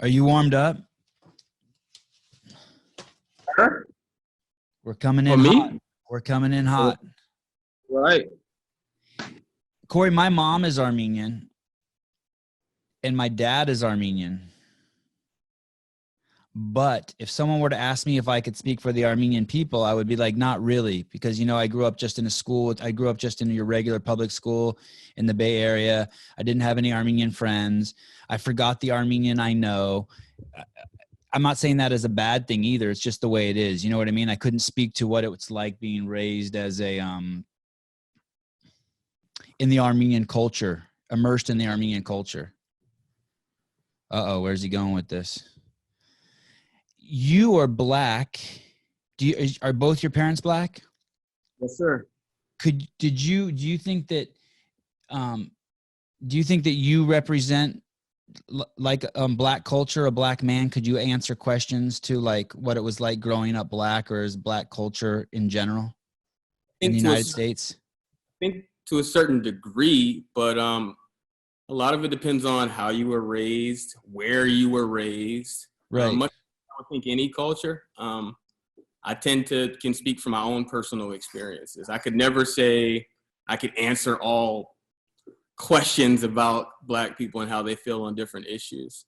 Are you warmed up? Sure. We're coming For in me? hot. We're coming in hot. Right. Corey, my mom is Armenian and my dad is Armenian. But if someone were to ask me if I could speak for the Armenian people, I would be like, not really, because, you know, I grew up just in a school. I grew up just in your regular public school in the Bay Area. I didn't have any Armenian friends. I forgot the Armenian I know. I'm not saying that as a bad thing either. It's just the way it is. You know what I mean? I couldn't speak to what it was like being raised as a, in the Armenian culture, immersed in the Armenian culture. Uh-oh, where's he going with this? You are black. Are both your parents black? Yes, sir. Do you think that, do you think that you represent like black culture, a black man? Could you answer questions to like what it was like growing up black, or is black culture in general in the United States? I think to a certain degree, but a lot of it depends on how you were raised, where you were raised. Right. I don't think any culture. I can speak from my own personal experiences. I could never say I could answer all questions about black people and how they feel on different issues.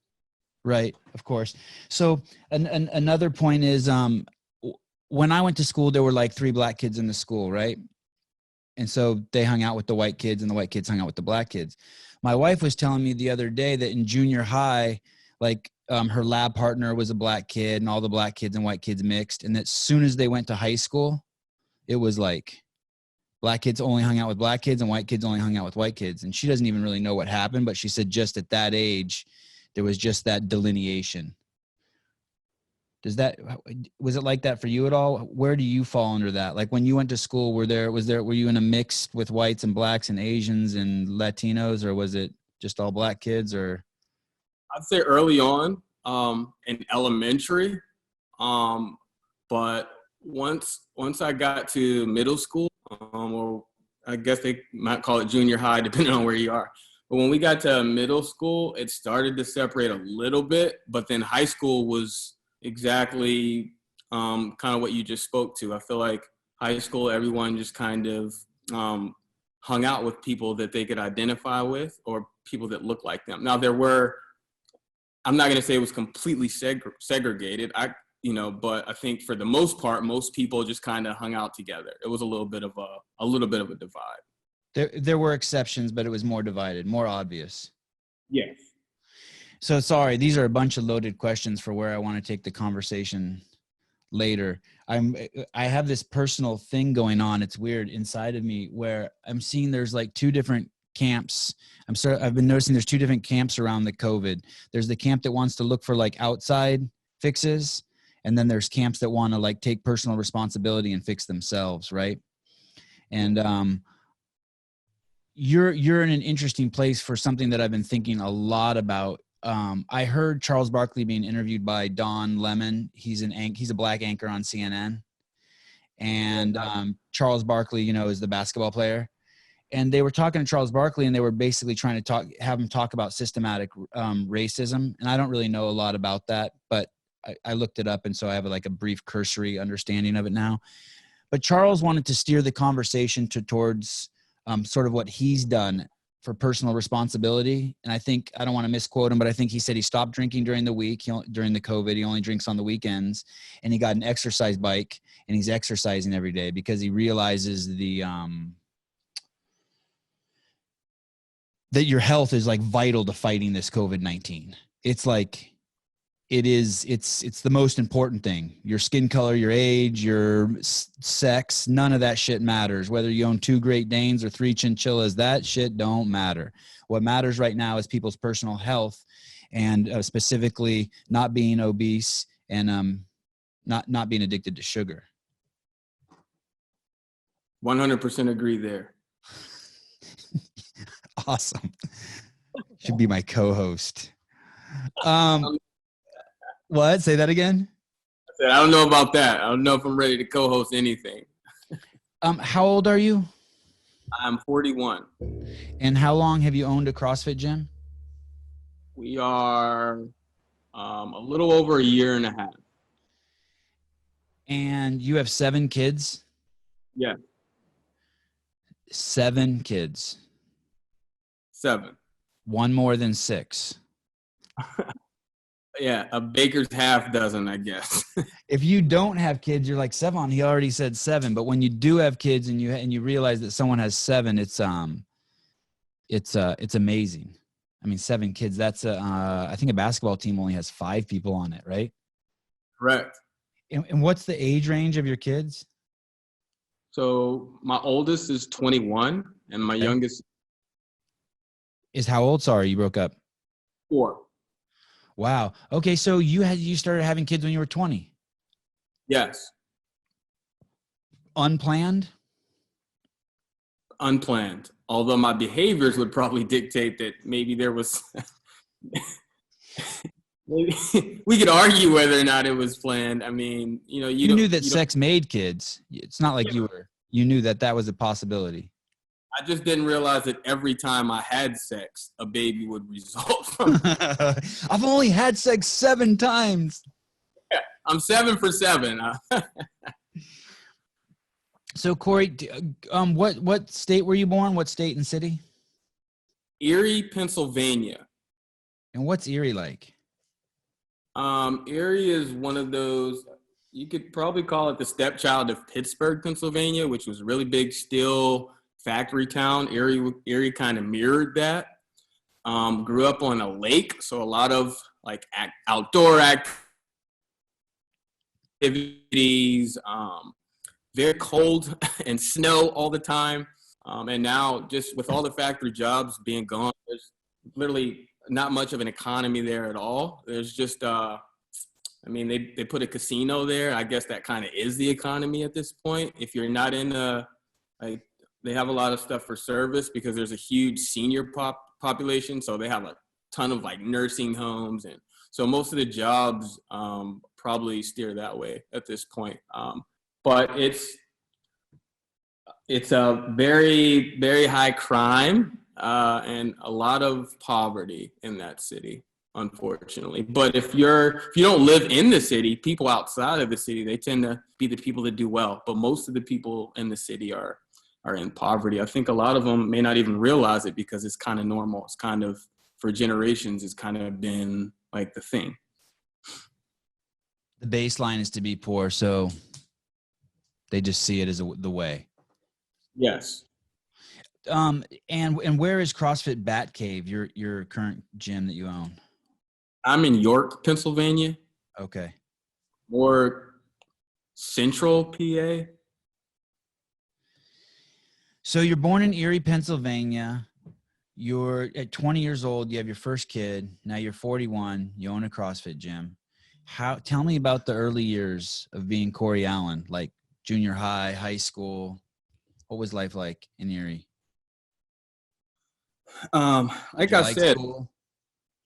Right, of course. So another point is, when I went to school, there were like 3 black kids in the school, right? And so they hung out with the white kids and the white kids hung out with the black kids. My wife was telling me the other day that in junior high, like her lab partner was a black kid and all the black kids and white kids mixed. And that as soon as they went to high school, it was like black kids only hung out with black kids and white kids only hung out with white kids. And she doesn't even really know what happened, but she said just at that age, there was just that delineation. Was it like that for you at all? Where do you fall under that? Like when you went to school, were you in a mix with whites and blacks and Asians and Latinos, or was it just all black kids? Or I'd say early on, in elementary, but once I got to middle school, or I guess they might call it junior high, depending on where you are. But when we got to middle school, it started to separate a little bit, but then high school was exactly kind of what you just spoke to. I feel like high school, everyone just kind of hung out with people that they could identify with or people that look like them. Now I'm not going to say it was completely segregated, but I think for the most part, most people just kind of hung out together. It was a little bit of a divide. There were exceptions, but it was more divided, more obvious. Yes. So sorry, these are a bunch of loaded questions for where I want to take the conversation later. I have this personal thing going on. It's weird inside of me where I'm seeing there's like 2 different camps. I've been noticing there's 2 different camps around the COVID. There's the camp that wants to look for like outside fixes, and then there's camps that want to like take personal responsibility and fix themselves, right? And you're in an interesting place for something that I've been thinking a lot about. I heard Charles Barkley being interviewed by Don Lemon. He's a black anchor on CNN, and Charles Barkley, is the basketball player. And they were talking to Charles Barkley, and they were basically trying to have him talk about systematic racism. And I don't really know a lot about that, but I looked it up, and so I have like a brief cursory understanding of it now. But Charles wanted to steer the conversation towards sort of what he's done for personal responsibility. And I don't want to misquote him, but I think he said he stopped drinking during the week, during the COVID. He only drinks on the weekends, and he got an exercise bike, and he's exercising every day because he realizes that your health is like vital to fighting this COVID-19. It's like, it's the most important thing. Your skin color, your age, your sex, none of that shit matters. Whether you own 2 Great Danes or 3 chinchillas, that shit don't matter. What matters right now is people's personal health, and specifically not being obese and not being addicted to sugar. 100% agree there. Awesome. Should be my co-host. What? Say that again? I said, I don't know about that. I don't know if I'm ready to co-host anything. How old are you? I'm 41. And how long have you owned a CrossFit gym? We are a little over a year and a half. And you have 7 kids? Yeah, 7 kids. 7. One more than 6. Yeah, a baker's half dozen, I guess. If you don't have kids, you're like Sevan. He already said 7, but when you do have kids and you realize that someone has 7, it's amazing. I mean, 7 kids. That's I think a basketball team only has 5 people on it, right? Correct. And what's the age range of your kids? So my oldest is 21, and my youngest Is how old? Sorry, you broke up. 4. Wow. Okay, so you started having kids when you were 20. Yes. Unplanned? Unplanned. Although my behaviors would probably dictate that maybe there was maybe we could argue whether or not it was planned. I mean, You knew that sex made kids. It's not like you knew that was a possibility. I just didn't realize that every time I had sex, a baby would result from it. I've only had sex 7 times. Yeah, I'm 7 for 7. So Corey, what state were you born? What state and city? Erie, Pennsylvania. And what's Erie like? Erie is one of those, you could probably call it the stepchild of Pittsburgh, Pennsylvania, which was a really big steel factory town. Erie kind of mirrored that. Grew up on a lake, so a lot of like outdoor activities, very cold and snow all the time. And now just with all the factory jobs being gone, there's literally not much of an economy there at all. There's just, they put a casino there. I guess that kind of is the economy at this point. If you're not in they have a lot of stuff for service because there's a huge senior population. So they have a ton of like nursing homes. And so most of the jobs probably steer that way at this point. But it's a very, very high crime and a lot of poverty in that city, unfortunately. But if you don't live in the city, people outside of the city, they tend to be the people that do well. But most of the people in the city are in poverty. I think a lot of them may not even realize it because it's kind of normal. It's kind of, for generations, it's kind of been like the thing. The baseline is to be poor, so they just see it as the way. Yes. And where is CrossFit Bat Cave, your current gym that you own? I'm in York, Pennsylvania. Okay. More central PA. So you're born in Erie, Pennsylvania. You're at 20 years old. You have your first kid. Now you're 41. You own a CrossFit gym. Tell me about the early years of being Corey Allen, like junior high, high school. What was life like in Erie? Like I said,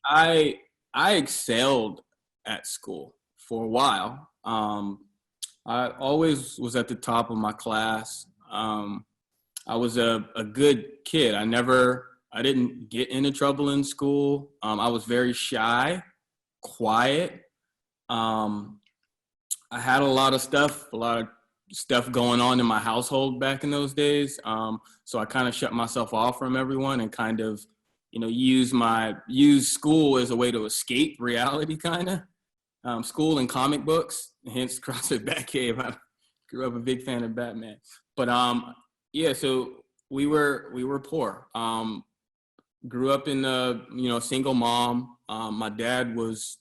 I excelled at school for a while. I always was at the top of my class. I was a good kid. I didn't get into trouble in school. I was very shy, quiet. I had a lot of stuff going on in my household back in those days. So I kind of shut myself off from everyone and kind of, use school as a way to escape reality, kind of. School and comic books, hence CrossFit Bat Cave. I grew up a big fan of Batman. But yeah, so we were poor. Grew up in a single mom. My dad was,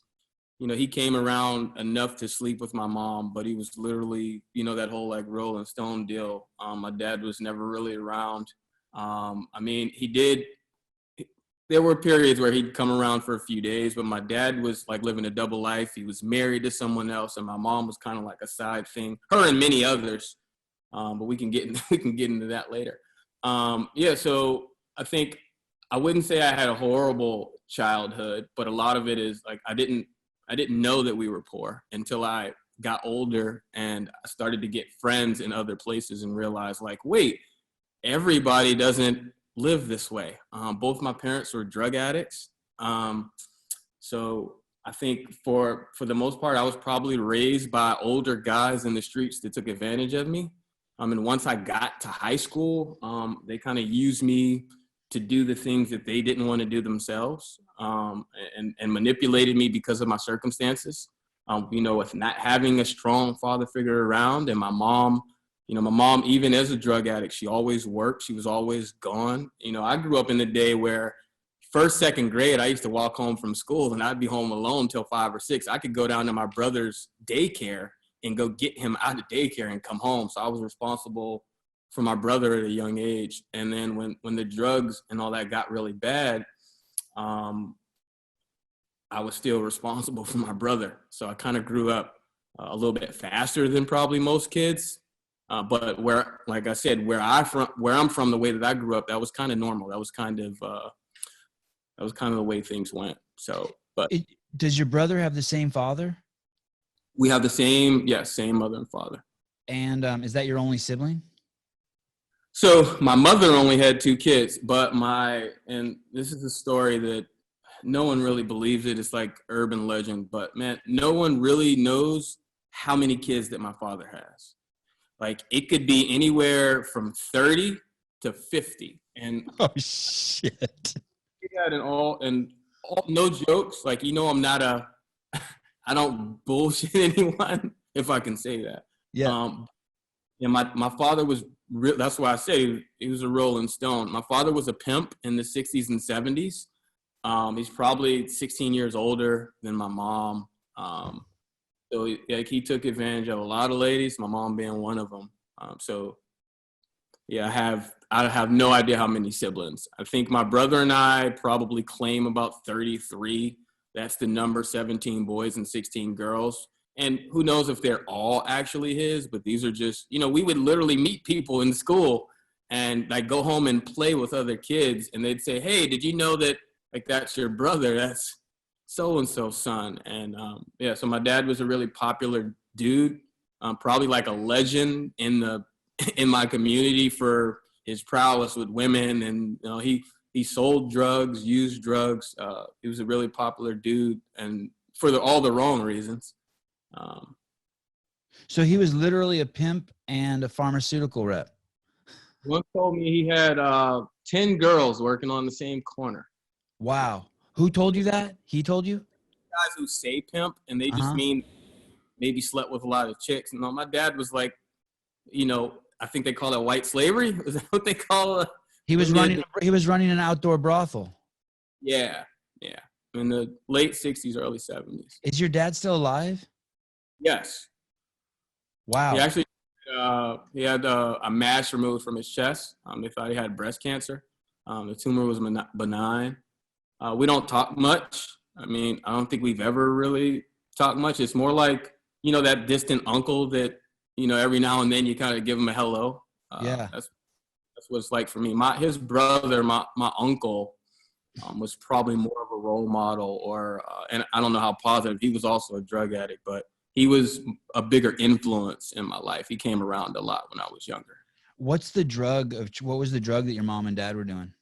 he came around enough to sleep with my mom, but he was literally, that whole like Rolling Stone deal. My dad was never really around. There were periods where he'd come around for a few days, but my dad was like living a double life. He was married to someone else, and my mom was kind of like a side thing. Her and many others, but we can get into that later. Yeah, so I think I wouldn't say I had a horrible childhood, but a lot of it is like I didn't know that we were poor until I got older and I started to get friends in other places and realized like, wait, everybody doesn't live this way. Both my parents were drug addicts. So I think for the most part, I was probably raised by older guys in the streets that took advantage of me. And once I got to high school, they kind of used me to do the things that they didn't want to do themselves, and manipulated me because of my circumstances. With not having a strong father figure around, and my mom, even as a drug addict, she always worked. She was always gone. I grew up in the day where first, second grade, I used to walk home from school and I'd be home alone till 5 or 6. I could go down to my brother's daycare and go get him out of daycare and come home. So I was responsible for my brother at a young age. And then when the drugs and all that got really bad, I was still responsible for my brother. So I kind of grew up a little bit faster than probably most kids. But like I said, where I'm from, the way that I grew up, that was kind of normal. That was kind of the way things went. So, but does your brother have the same father? We have the same mother and father. And is that your only sibling? So my mother only had 2 kids, and this is a story that no one really believes it. It's like urban legend, but man, no one really knows how many kids that my father has. Like it could be anywhere from 30 to 50. And oh shit. Yeah, and all, no jokes. Like, I'm not I don't bullshit anyone, if I can say that. Yeah. And my father was real. That's why I say he was a Rolling Stone. My father was a pimp in the 60s and 70s. He's probably 16 years older than my mom. So he took advantage of a lot of ladies, my mom being one of them. I have no idea how many siblings. I think my brother and I probably claim about 33. That's the number, 17 boys and 16 girls. And who knows if they're all actually his, but these are just, we would literally meet people in school and like go home and play with other kids. And they'd say, hey, did you know that like that's your brother? That's so-and-so son. And so my dad was a really popular dude, probably like a legend in my community for his prowess with women. And he sold drugs, used drugs. He was a really popular dude, and for all the wrong reasons. So he was literally a pimp and a pharmaceutical rep. One told me he had 10 girls working on the same corner. Wow. Who told you that? He told you? Guys who say pimp, and they just mean maybe slept with a lot of chicks. No, my dad was like, I think they call it white slavery. Is that what they call it? He was running an outdoor brothel. Yeah. In the late 60s, early 70s. Is your dad still alive? Yes. Wow. He actually he had a mass removed from his chest. They thought he had breast cancer. The tumor was benign. We don't talk much. I mean, I don't think we've ever really talked much. It's more like, that distant uncle that, every now and then you kind of give him a hello. That's what it's like for me. His brother, my uncle, was probably more of a role model, and I don't know how positive. He was also a drug addict, but he was a bigger influence in my life. He came around a lot when I was younger. What was the drug that your mom and dad were doing?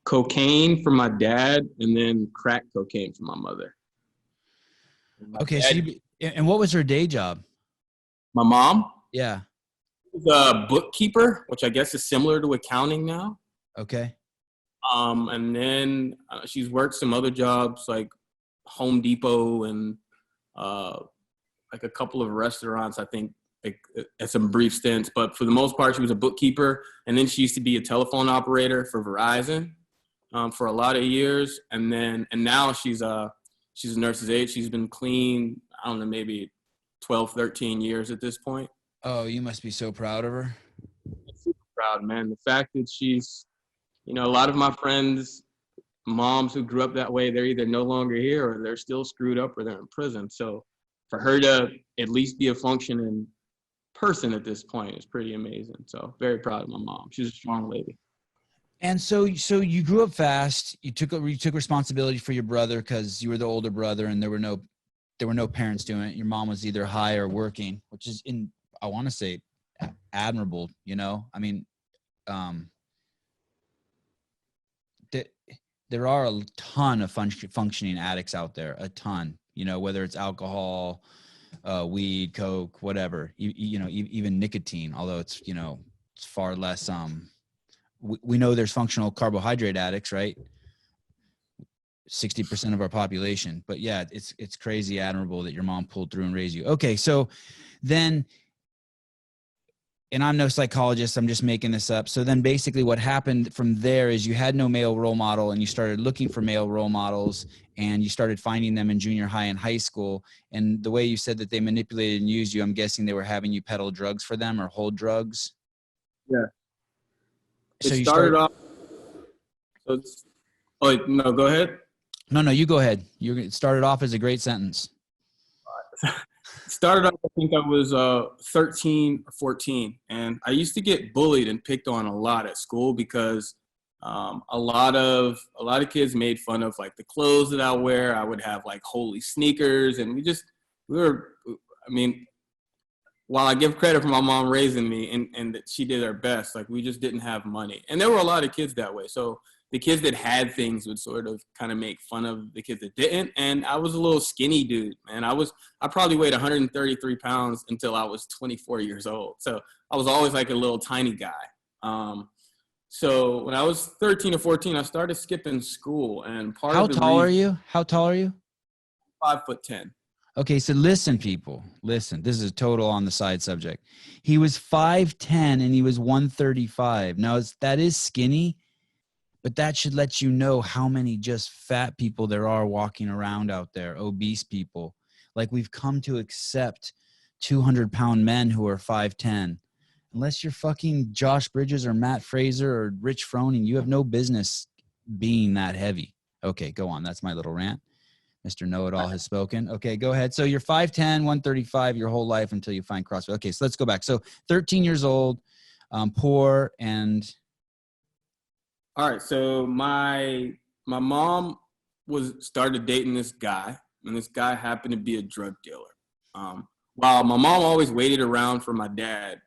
Cocaine for my dad, and then crack cocaine for my mother. Okay, and what was her day job? My mom? Yeah. She was a bookkeeper, which I guess is similar to accounting now. Okay. And then she's worked some other jobs like Home Depot and like a couple of restaurants, I think, like, at some brief stints. But for the most part, she was a bookkeeper. And then she used to be a telephone operator for Verizon for a lot of years. And now she's a nurse's aide. She's been clean, I don't know, maybe 12, 13 years at this point. Oh, you must be so proud of her. I'm super proud, man. The fact that she's, a lot of my friends, moms who grew up that way, they're either no longer here or they're still screwed up or they're in prison. So for her to at least be a functioning person at this point is pretty amazing. So very proud of my mom. She's a strong lady. And so you grew up fast. You took responsibility for your brother because you were the older brother, and there were no parents doing it. Your mom was either high or working, which is, I want to say, admirable. I mean, there are a ton of functioning addicts out there, a ton, you know, whether it's alcohol, weed, coke, whatever, even nicotine, although it's, you know, it's far less. We know there's functional carbohydrate addicts, right? 60% of our population. But yeah, it's crazy admirable that your mom pulled through and raised you. Okay. So then, and I'm no psychologist, I'm just making this up. So then basically what happened from there is you had no male role model and you started looking for male role models and you started finding them in junior high and high school. And the way you said that they manipulated and used you, I'm guessing they were having you peddle drugs for them or hold drugs. Yeah. So It you started started off. So it's, oh no, go ahead. No, you go ahead. You started off as a great sentence. Started off, I think I was 13 or 14, and I used to get bullied and picked on a lot at school because a lot of kids made fun of like the clothes that I wear. I would have like holy sneakers, and we were. I mean, while I give credit for my mom raising me and that she did her best, like we just didn't have money, and there were a lot of kids that way. So the kids that had things would sort of kind of make fun of the kids that didn't. And I was a little skinny dude, man. I probably weighed 133 pounds until I was 24 years old. So I was always like a little tiny guy. So when I was 13 or 14, I started skipping school. And How tall are you? How tall are you? 5'10". Okay, so listen, people. Listen, this is a total on the side subject. He was 5'10" and he was 135. Now, that is skinny, but that should let you know how many just fat people there are walking around out there, obese people. Like we've come to accept 200-pound men who are 5'10". Unless you're fucking Josh Bridges or Matt Fraser or Rich Froning, you have no business being that heavy. Okay, go on. That's my little rant. Mr. Know-It-All has spoken. Okay, go ahead. So you're 5'10", 135 your whole life until you find CrossFit. Okay, so let's go back. So 13 years old, poor, and... All right, so my mom started dating this guy, and this guy happened to be a drug dealer. While my mom always waited around for my dad,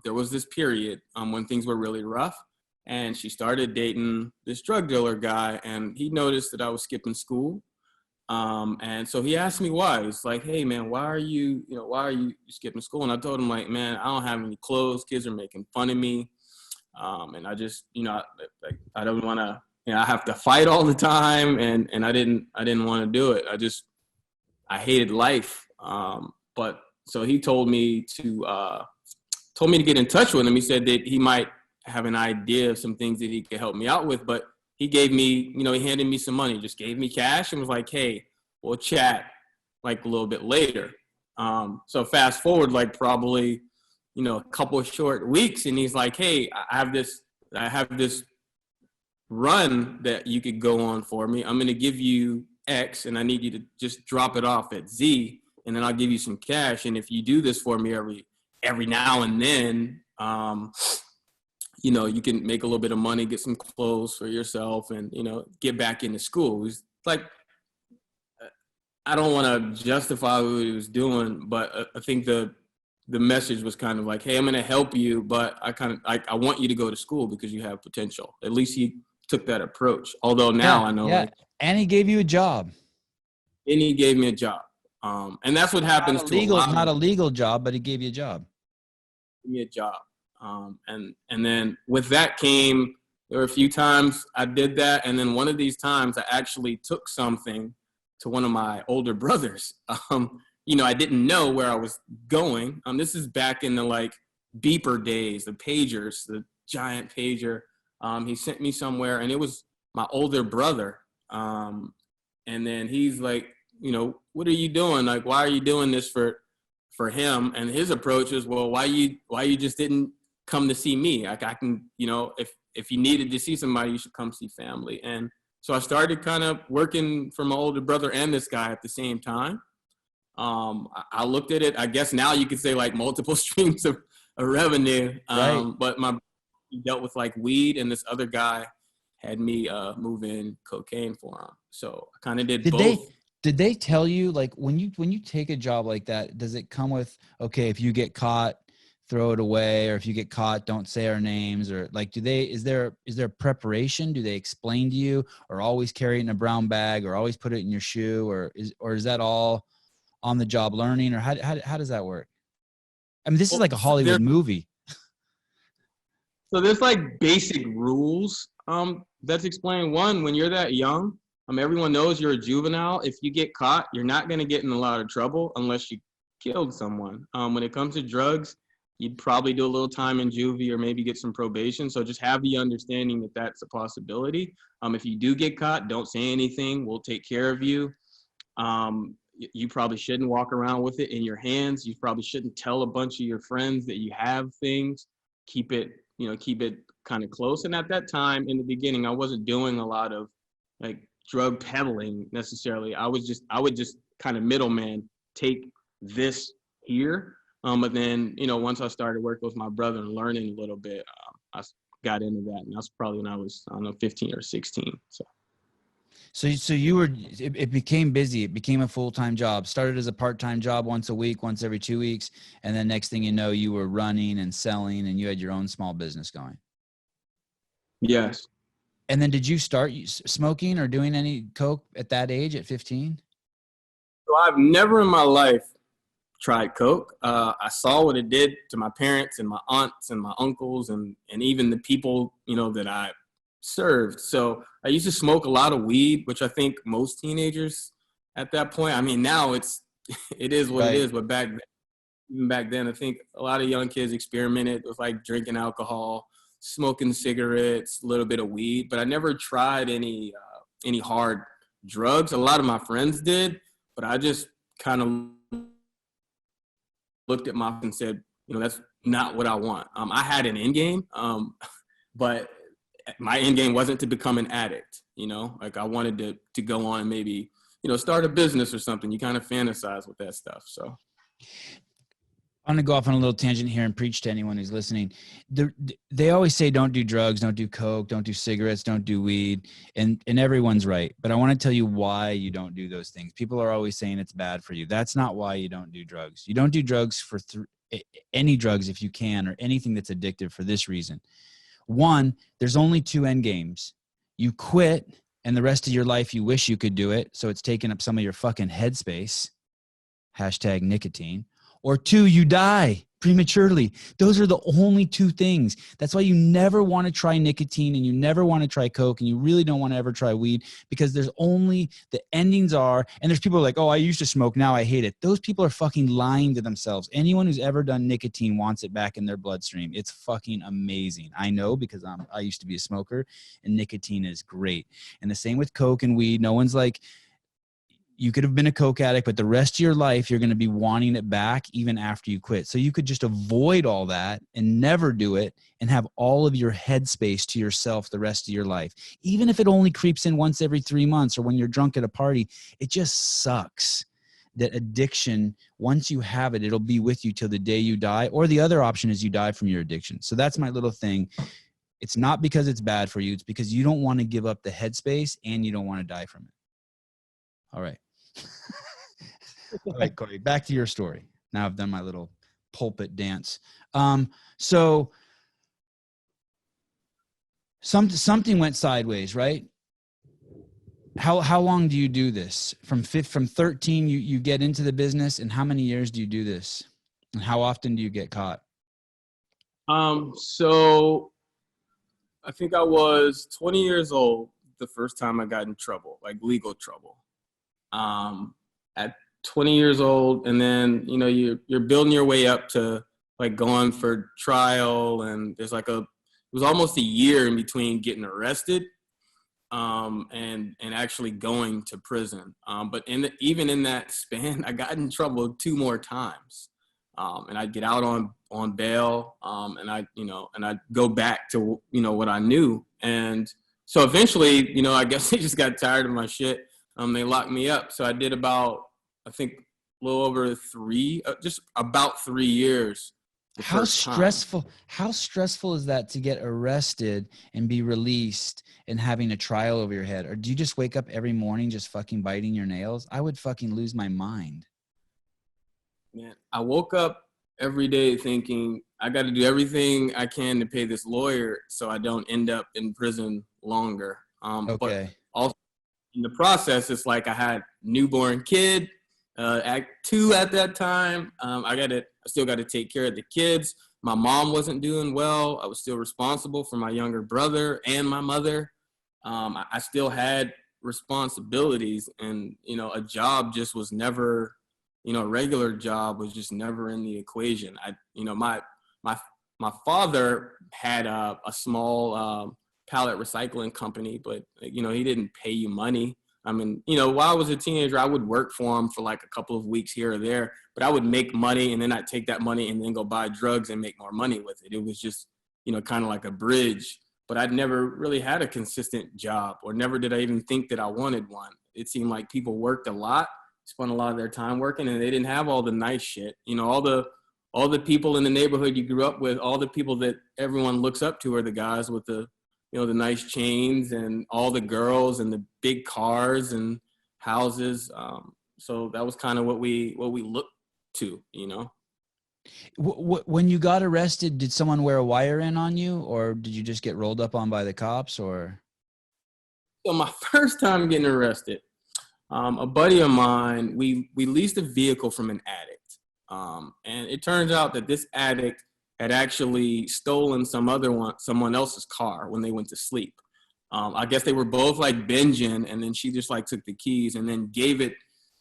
there was this period when things were really rough, and she started dating this drug dealer guy, and he noticed that I was skipping school, and so he asked me why. He's like, "Hey, man, why are you skipping school?" And I told him, like, "Man, I don't have any clothes. Kids are making fun of me." And I just, I don't want to, I have to fight all the time. And I didn't want to do it. I hated life. But so he told me to get in touch with him. He said that he might have an idea of some things that he could help me out with, but he gave me, he handed me some money, just gave me cash and was like, "Hey, we'll chat like a little bit later." So fast forward, like probably, a couple of short weeks, and he's like, "Hey, I have this run that you could go on for me. I'm going to give you X, and I need you to just drop it off at Z, and then I'll give you some cash. And if you do this for me every now and then, you can make a little bit of money, get some clothes for yourself, and get back into school." It was like, I don't want to justify what he was doing, but I think the message was kind of like, "Hey, I'm going to help you, but I want you to go to school because you have potential." At least he took that approach. Although now I know, like, and he gave you a job. And he gave me a job, and that's what happens to a lot. Not a legal job, but he gave you a job. Give me a job, and then with that came, there were a few times I did that, and then one of these times I actually took something to one of my older brothers. I didn't know where I was going. This is back in the like beeper days, the pagers, the giant pager. He sent me somewhere, and it was my older brother. And then he's like, "What are you doing? Like, why are you doing this for him?" And his approach is, "Well, why you just didn't come to see me? Like, I can, if you needed to see somebody, you should come see family." And so I started kind of working for my older brother and this guy at the same time. I looked at it, I guess now you could say like multiple streams of revenue. Right. But he dealt with like weed, and this other guy had me move in cocaine for him. So I kind of did both. Did they tell you, like, when you take a job like that, does it come with, okay, if you get caught, throw it away, or if you get caught, don't say our names, or like, is there preparation? Do they explain to you, or always carry it in a brown bag, or always put it in your shoe, or is that all on the job learning, or how does that work? I mean, this is like a Hollywood movie. So there's like basic rules that's explained. One, when you're that young, everyone knows you're a juvenile. If you get caught, you're not going to get in a lot of trouble unless you killed someone. When it comes to drugs, you'd probably do a little time in juvie or maybe get some probation. So just have the understanding that that's a possibility. If you do get caught, don't say anything. We'll take care of you. You probably shouldn't walk around with it in your hands. You probably shouldn't tell a bunch of your friends that you have things. Keep it kind of close. And at that time, in the beginning, I wasn't doing a lot of like drug peddling necessarily. I would just kind of middleman, take this here. But then, once I started working with my brother and learning a little bit, I got into that. And that's probably when I was, 15 or 16. So you were, it became busy. It became a full-time job. Started as a part-time job once a week, once every 2 weeks. And then next thing you know, you were running and selling and you had your own small business going. Yes. And then did you start smoking or doing any coke at that age, at 15? So I've never in my life tried coke. I saw what it did to my parents and my aunts and my uncles and even the people, that I served. So I used to smoke a lot of weed, which I think most teenagers at that point, now it is what it is. But even back then, I think a lot of young kids experimented with like drinking alcohol, smoking cigarettes, a little bit of weed, but I never tried any hard drugs. A lot of my friends did, but I just kind of looked at myself and said, that's not what I want. I had an end game, but my end game wasn't to become an addict. Like I wanted to go on and maybe, start a business or something. You kind of fantasize with that stuff. So I'm going to go off on a little tangent here and preach to anyone who's listening. They always say, don't do drugs, don't do coke, don't do cigarettes, don't do weed. And everyone's right. But I want to tell you why you don't do those things. People are always saying it's bad for you. That's not why you don't do drugs. You don't do drugs for any drugs if you can, or anything that's addictive, for this reason. One, there's only two end games. You quit, and the rest of your life you wish you could do it, so it's taking up some of your fucking headspace. Hashtag nicotine. Or two, you die prematurely. Those are the only two things. That's why you never want to try nicotine, and you never want to try coke, and you really don't want to ever try weed, because there's only the endings are, and there's people like, oh, I used to smoke, now I hate it. Those people are fucking lying to themselves. Anyone who's ever done nicotine wants it back in their bloodstream. It's fucking amazing. I know, because I used to be a smoker, and nicotine is great. And the same with coke and weed. No one's like, you could have been a coke addict, but the rest of your life, you're going to be wanting it back even after you quit. So you could just avoid all that and never do it and have all of your headspace to yourself the rest of your life. Even if it only creeps in once every 3 months or when you're drunk at a party, it just sucks that addiction, once you have it, it'll be with you till the day you die. Or the other option is you die from your addiction. So that's my little thing. It's not because it's bad for you. It's because you don't want to give up the headspace and you don't want to die from it. All right. All right, Corey, back to your story. Now I've done my little pulpit dance. So something went sideways, right? How long do you do this? From 13, you get into the business, and how many years do you do this? And how often do you get caught? So I think I was 20 years old the first time I got in trouble, like legal trouble. At 20 years old, and then you're building your way up to like going for trial, and there's like it was almost a year in between getting arrested and actually going to prison. But even in that span, I got in trouble 2 more times, and I'd get out on bail, and I'd go back to what I knew, and so eventually I guess they just got tired of my shit. They locked me up. So I did about, I think, a little over just about 3 years. How stressful is that to get arrested and be released and having a trial over your head? Or do you just wake up every morning just fucking biting your nails? I would fucking lose my mind. Man, I woke up every day thinking I got to do everything I can to pay this lawyer so I don't end up in prison longer. But Okay. also in the process, it's like I had newborn kid, act 2 at that time. I still got to take care of the kids. My mom wasn't doing well. I was still responsible for my younger brother and my mother. I still had responsibilities, and a job just was never, a regular job was just never in the equation. My my father had a small pallet recycling company, but he didn't pay you money. I mean, while I was a teenager, I would work for him for like a couple of weeks here or there, but I would make money and then I'd take that money and then go buy drugs and make more money with it. It was just, kind of like a bridge, but I'd never really had a consistent job, or never did I even think that I wanted one. It seemed like people worked a lot, spent a lot of their time working, and they didn't have all the nice shit. All the people in the neighborhood you grew up with, all the people that everyone looks up to are the guys with the nice chains and all the girls and the big cars and houses. So that was kind of what we looked to. When you got arrested, did someone wear a wire in on you, or did you just get rolled up on by the cops? Or So my first time getting arrested, a buddy of mine, we leased a vehicle from an addict. And it turns out that this addict had actually stolen someone else's car when they went to sleep. I guess they were both like binging, and then she just like took the keys and then gave it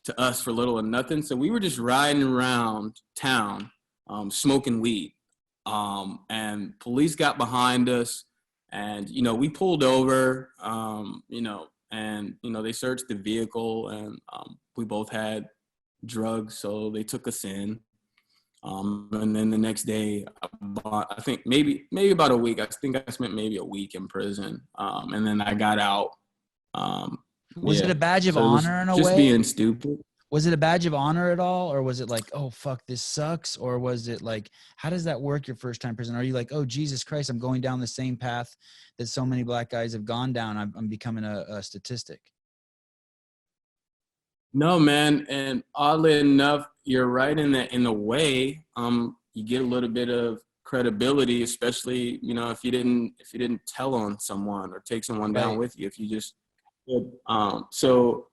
to us for little or nothing. So we were just riding around town, smoking weed. And police got behind us, and we pulled over, and they searched the vehicle, and we both had drugs, so they took us in. And then the next day, I think maybe about a week. I think I spent maybe a week in prison, and then I got out. was it a badge of So it was honor in a just way? being stupid. Was it a badge of honor at all? Or was it like, oh, fuck, this sucks? Or was it like, how does that work your first time prison? Are you like, oh, Jesus Christ, I'm going down the same path that so many black guys have gone down. I'm becoming a statistic. No, man, and oddly enough, you're right in that. In a way, you get a little bit of credibility, especially if you didn't tell on someone or take someone down Right. with you. If you just so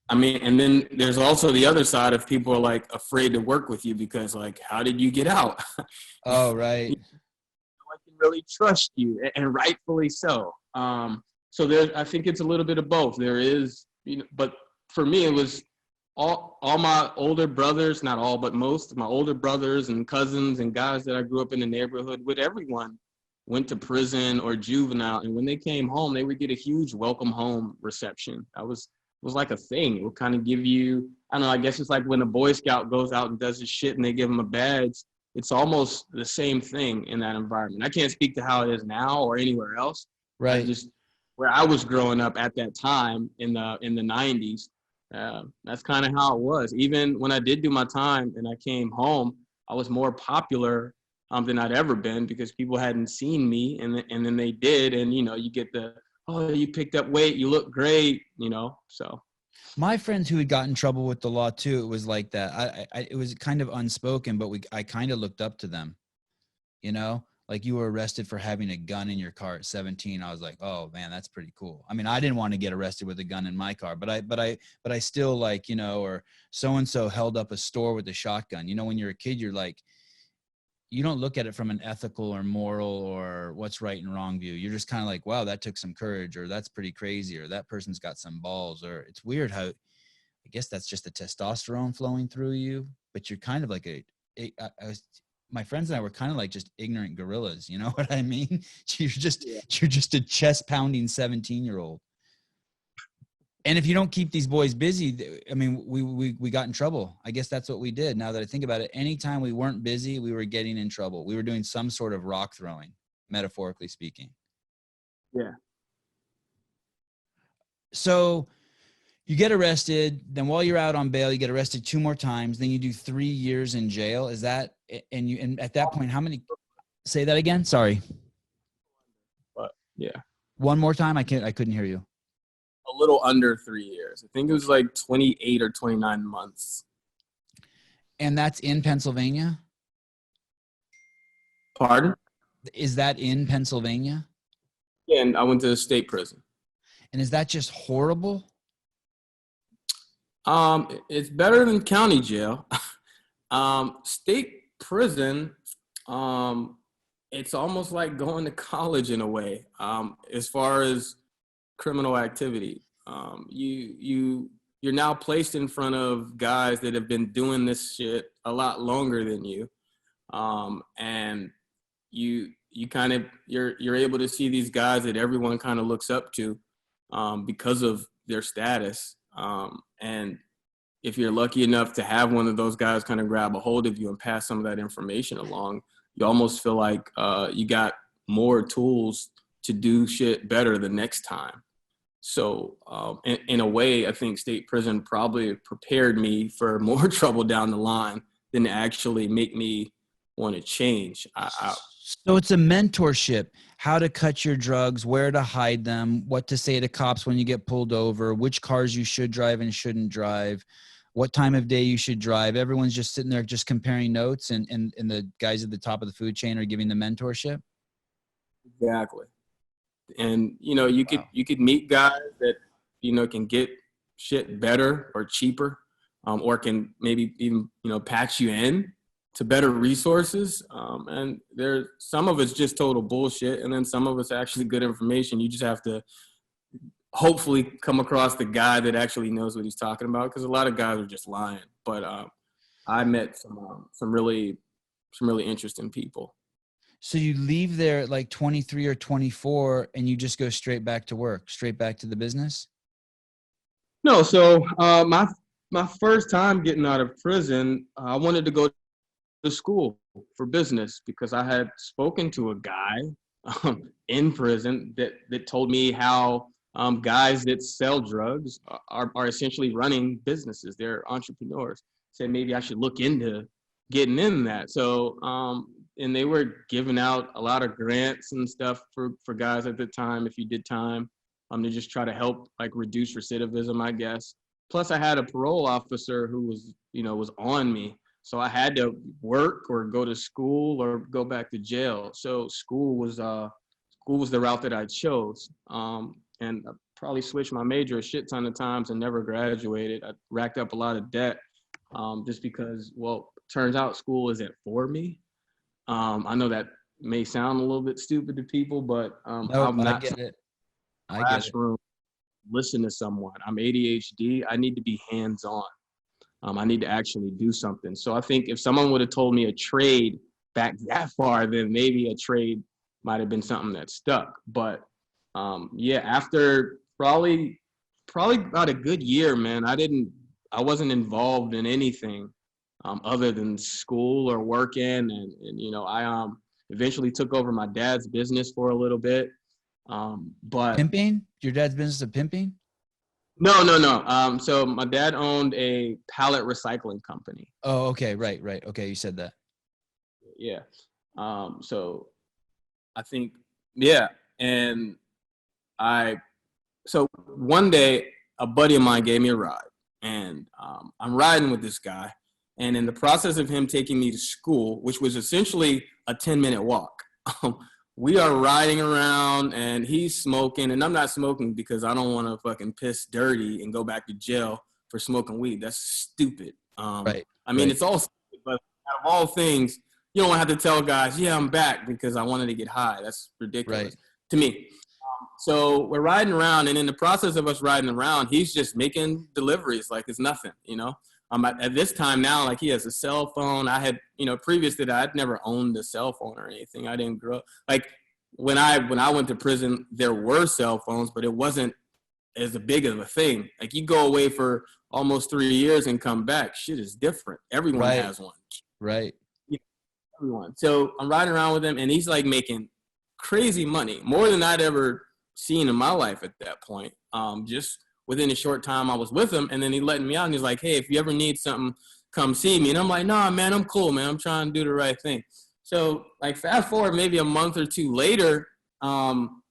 I mean, and then there's also the other side of people are like afraid to work with you because like, how did you get out? Oh, right. I can really trust you, and rightfully so. So I think it's a little bit of both. There is, but for me, it was all my older brothers, not all, but most of my older brothers and cousins and guys that I grew up in the neighborhood with. Everyone went to prison or juvenile, and when they came home, they would get a huge welcome home reception. That was like a thing. It would kind of give you, I don't know, I guess it's like when a Boy Scout goes out and does his shit and they give him a badge. It's almost the same thing in that environment. I can't speak to how it is now or anywhere else. Right. Where I was growing up at that time in the 90s, that's kind of how it was. Even when I did do my time and I came home, I was more popular than I'd ever been because people hadn't seen me, and then they did, and you get the, oh, you picked up weight, you look great, so. My friends who had gotten in trouble with the law too, it was like that. It was kind of unspoken, but I kind of looked up to them, like you were arrested for having a gun in your car at 17. I was like, oh man, that's pretty cool. I mean, I didn't want to get arrested with a gun in my car, but I still like, or so-and-so held up a store with a shotgun. When you're a kid, you're like, you don't look at it from an ethical or moral or what's right and wrong view. You're just kind of like, wow, that took some courage, or that's pretty crazy, or that person's got some balls. Or it's weird how, I guess that's just the testosterone flowing through you, but you're kind of like my friends and I were kind of like just ignorant gorillas. You know what I mean? You're just a chest pounding 17-year-old. And if you don't keep these boys busy, I mean, we got in trouble. I guess that's what we did. Now that I think about it, anytime we weren't busy, we were getting in trouble. We were doing some sort of rock throwing, metaphorically speaking. Yeah. So you get arrested. Then while you're out on bail, you get arrested 2 more times. Then you do 3 years in jail. Is that, and at that point, how many, say that again? Sorry. But yeah. One more time. I couldn't hear you. A little under 3 years. I think it was like 28 or 29 months. And that's in Pennsylvania? Pardon? Is that in Pennsylvania? Yeah, and I went to the state prison. And is that just horrible? It's better than county jail. State prison, it's almost like going to college in a way. As far as criminal activity, you're now placed in front of guys that have been doing this shit a lot longer than you, and you kind of you're able to see these guys that everyone kind of looks up to, because of their status, and if you're lucky enough to have one of those guys kind of grab a hold of you and pass some of that information along, you almost feel like you got more tools to do shit better the next time. So in a way, I think state prison probably prepared me for more trouble down the line than to actually make me want to change. So it's a mentorship, how to cut your drugs, where to hide them, what to say to cops when you get pulled over, which cars you should drive and shouldn't drive, what time of day you should drive. Everyone's just sitting there just comparing notes, and the guys at the top of the food chain are giving the mentorship. Exactly. And you could meet guys that can get shit better or cheaper, or can maybe even patch you in to better resources. And there's some of it's just total bullshit, and then some of it's actually good information. You just have to hopefully come across the guy that actually knows what he's talking about, because a lot of guys are just lying. But I met some really interesting people. So you leave there at like 23 or 24 and you just go straight back to work, straight back to the business? No, so my first time getting out of prison, I wanted to go to school for business because I had spoken to a guy in prison that told me how guys that sell drugs are essentially running businesses. They're entrepreneurs. Said maybe I should look into getting in that. So and they were giving out a lot of grants and stuff for guys at the time if you did time, to just try to help like reduce recidivism, I guess. Plus I had a parole officer who was on me. So I had to work or go to school or go back to jail. So school was the route that I chose. And I probably switched my major a shit ton of times and never graduated. I racked up a lot of debt, just because, well, turns out school isn't for me. I know that may sound a little bit stupid to people, but No, I'm not I get it. I get it. classroom, listen to someone. I'm ADHD. I need to be hands-on. I need to actually do something. So I think if someone would have told me a trade back that far, then maybe a trade might have been something that stuck. But yeah, after probably about a good year, man, I wasn't involved in anything other than school or working. And I eventually took over my dad's business for a little bit. But Pimping? Your dad's business of pimping? No. So my dad owned a pallet recycling company. Oh, okay. Right. Okay. You said that. Yeah. So I think, yeah. And so one day a buddy of mine gave me a ride, and I'm riding with this guy. And in the process of him taking me to school, which was essentially a 10-minute walk, we are riding around and he's smoking, and I'm not smoking because I don't want to fucking piss dirty and go back to jail for smoking weed. That's stupid. Right. I mean, right. It's all stupid, but out of all things, you don't have to tell guys, yeah, I'm back because I wanted to get high. That's ridiculous to me. So we're riding around, and in the process of us riding around, he's just making deliveries like it's nothing, At this time now, like he has a cell phone. I had, previous to that, I'd never owned a cell phone or anything. I didn't grow up. Like when I went to prison, there were cell phones, but it wasn't as big of a thing. Like you go away for almost 3 years and come back, shit is different. Everyone has one. Right. Everyone. So I'm riding around with him, and he's like making crazy money, more than I'd ever seen in my life at that point. Just within a short time I was with him, and then he let me out, and he's like, hey, if you ever need something, come see me. And I'm like, nah, man, I'm cool, man. I'm trying to do the right thing. So like fast forward maybe a month or two later, I'm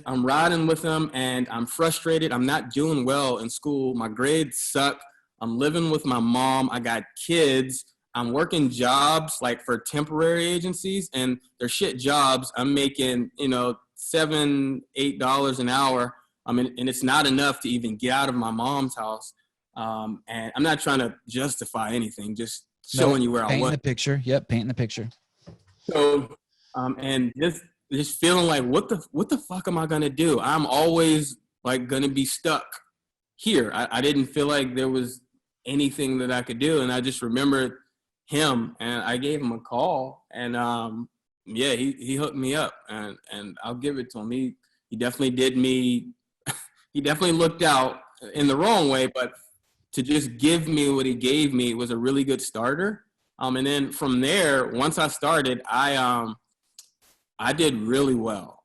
riding with him, and I'm frustrated. I'm not doing well in school. My grades suck. I'm living with my mom. I got kids. I'm working jobs like for temporary agencies, and they're shit jobs. I'm making, $7, $8 an hour. And it's not enough to even get out of my mom's house. And I'm not trying to justify anything, just showing you where I was. Painting the picture. Yep, painting the picture. So, and just feeling like, what the fuck am I gonna do? I'm always like gonna be stuck here. I didn't feel like there was anything that I could do, and I just remembered him, and I gave him a call, and yeah, he hooked me up, and I'll give it to him. He definitely did me. He definitely looked out in the wrong way, but to just give me what he gave me was a really good starter. And then from there, once I started, I did really well.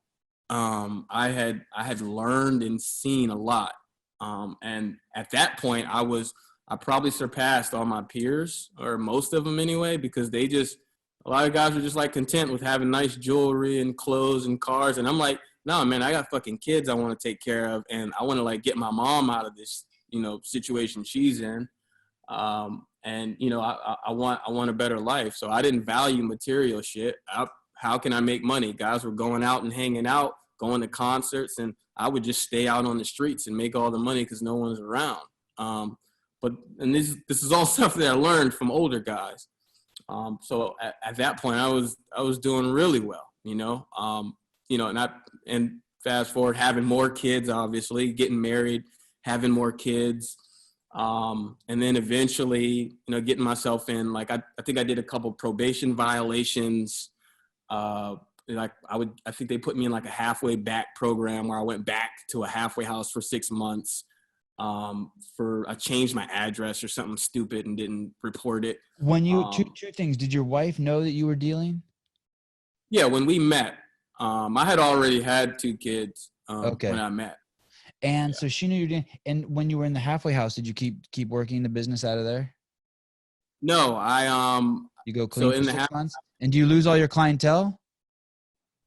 I had learned and seen a lot. And at that point, I probably surpassed all my peers, or most of them anyway, because a lot of guys were just like content with having nice jewelry and clothes and cars. And I'm like, no, man, I got fucking kids I want to take care of. And I want to like get my mom out of this, situation she's in. And I want a better life. So I didn't value material shit. How can I make money? Guys were going out and hanging out, going to concerts, and I would just stay out on the streets and make all the money because no one's around. But this is all stuff that I learned from older guys. So at that point, I was doing really well, and fast forward, having more kids, obviously, getting married, having more kids, and then eventually, getting myself in, like, I think I did a couple probation violations. I think they put me in like a halfway back program where I went back to a halfway house for 6 months. I changed my address or something stupid and didn't report it. When you two things, did your wife know that you were dealing? Yeah, when we met, I had already had 2 kids Okay. when I met. And so she knew you were doing. And when you were in the halfway house, did you keep working the business out of there? No, you go clean for 6 months. And do you lose all your clientele?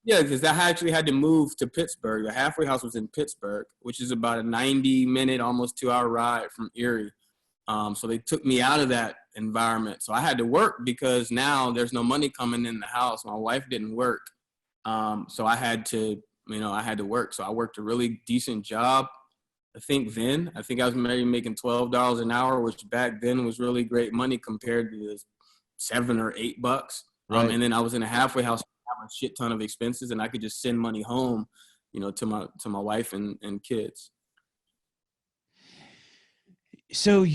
Yeah, because I actually had to move to Pittsburgh. The halfway house was in Pittsburgh, which is about a 90-minute, almost 2-hour ride from Erie. So they took me out of that environment. So I had to work because now there's no money coming in the house. My wife didn't work. So I had to work. So I worked a really decent job. I think I was maybe making $12 an hour, which back then was really great money compared to the $7 or $8. Right. And then I was in a halfway house, have a shit ton of expenses, and I could just send money home, to my wife and kids. So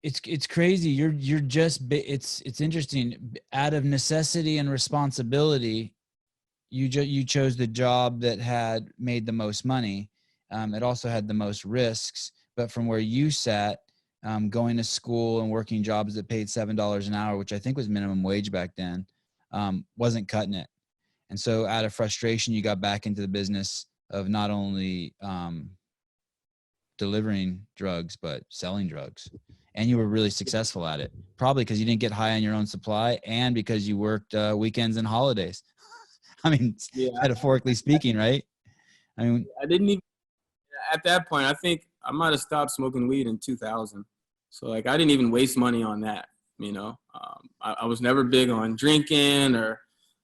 it's crazy. You're just, it's interesting. Out of necessity and responsibility, you chose the job that had made the most money. It also had the most risks, but from where you sat, going to school and working jobs that paid $7 an hour, which I think was minimum wage back then, wasn't cutting it. And so out of frustration, you got back into the business of not only delivering drugs, but selling drugs. And you were really successful at it, probably because you didn't get high on your own supply and because you worked weekends and holidays. I mean, yeah, metaphorically speaking, right? I mean, I didn't even, at that point, I think I might have stopped smoking weed in 2000. So like, I didn't even waste money on that. I was never big on drinking, or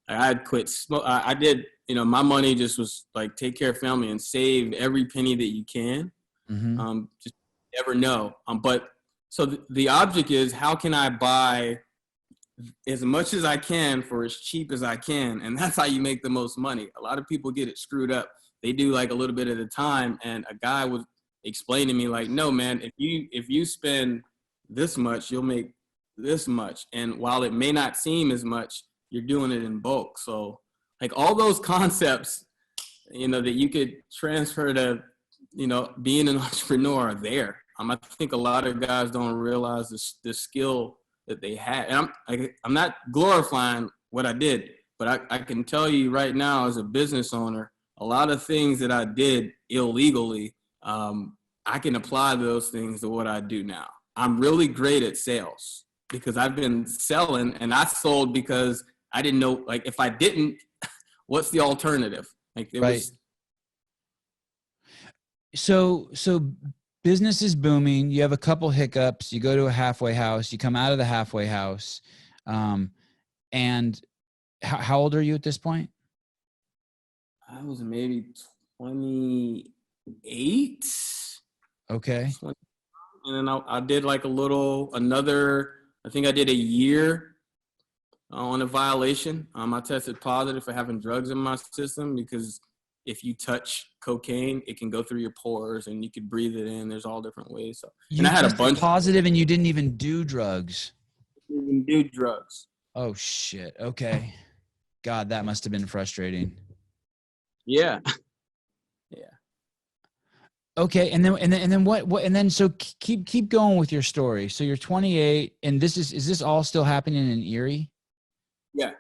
I had quit smoke. I did, my money just was like, take care of family and save every penny that you can. Mm-hmm. Just never know. But so the object is, how can I buy as much as I can for as cheap as I can? And that's how you make the most money. A lot of people get it screwed up. They do like a little bit at a time. And a guy was explaining to me like, no, man, if you spend this much, you'll make this much. And while it may not seem as much, you're doing it in bulk. So like all those concepts, that you could transfer to, being an entrepreneur are there. I think a lot of guys don't realize the skill that they had. And I'm not glorifying what I did, but I can tell you right now, as a business owner, a lot of things that I did illegally, I can apply those things to what I do now. I'm really great at sales because I've been selling, and I sold because I didn't know, like, if I didn't, what's the alternative? Like, there was. So business is booming. You have a couple hiccups. You go to a halfway house. You come out of the halfway house. And how old are you at this point? I was maybe 28. Okay. And then I did like I think I did a year on a violation. I tested positive for having drugs in my system because if you touch cocaine, it can go through your pores and you could breathe it in. There's all different ways. So, and You I had a tested bunch positive and you didn't even do drugs. of even do drugs. Oh shit. Okay. God, that must have been frustrating. Yeah. Yeah. Okay, and then what and then so keep going with your story. So you're 28 and is this all still happening in Erie? Yeah.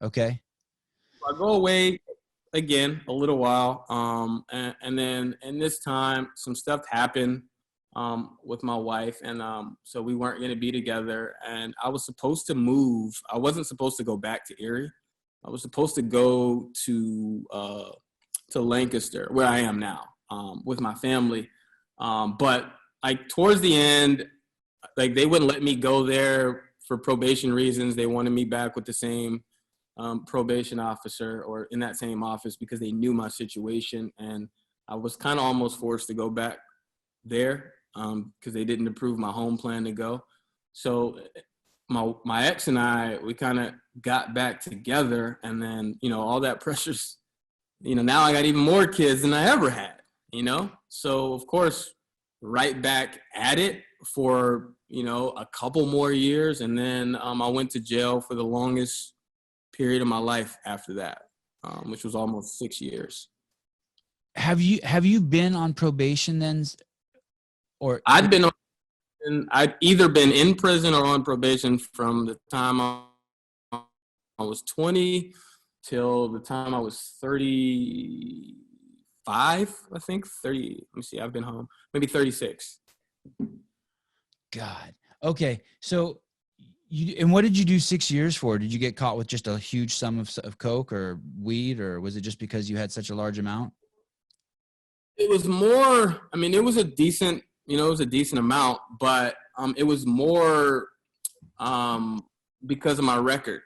Okay. I go away again a little while. And then in this time, some stuff happened with my wife. And so we weren't going to be together. And I was supposed to move. I wasn't supposed to go back to Erie. I was supposed to go to Lancaster, where I am now, with my family. But like towards the end, like they wouldn't let me go there for probation reasons. They wanted me back with the same probation officer or in that same office because they knew my situation. And I was kind of almost forced to go back there because they didn't approve my home plan to go. So my ex and I, we kind of got back together, and then, all that pressure's, now I got even more kids than I ever had, So of course, right back at it for, a couple more years. And then I went to jail for the longest period of my life after that, which was almost 6 years. Have you been on probation then? Or I'd either been in prison or on probation from the time I was 20 till the time I was 35, I think. 30, let me see, I've been home, maybe 36. God. Okay. So and what did you do 6 years for? Did you get caught with just a huge sum of coke or weed, or was it just because you had such a large amount? It was more, I mean, it was a decent amount, but it was more because of my record.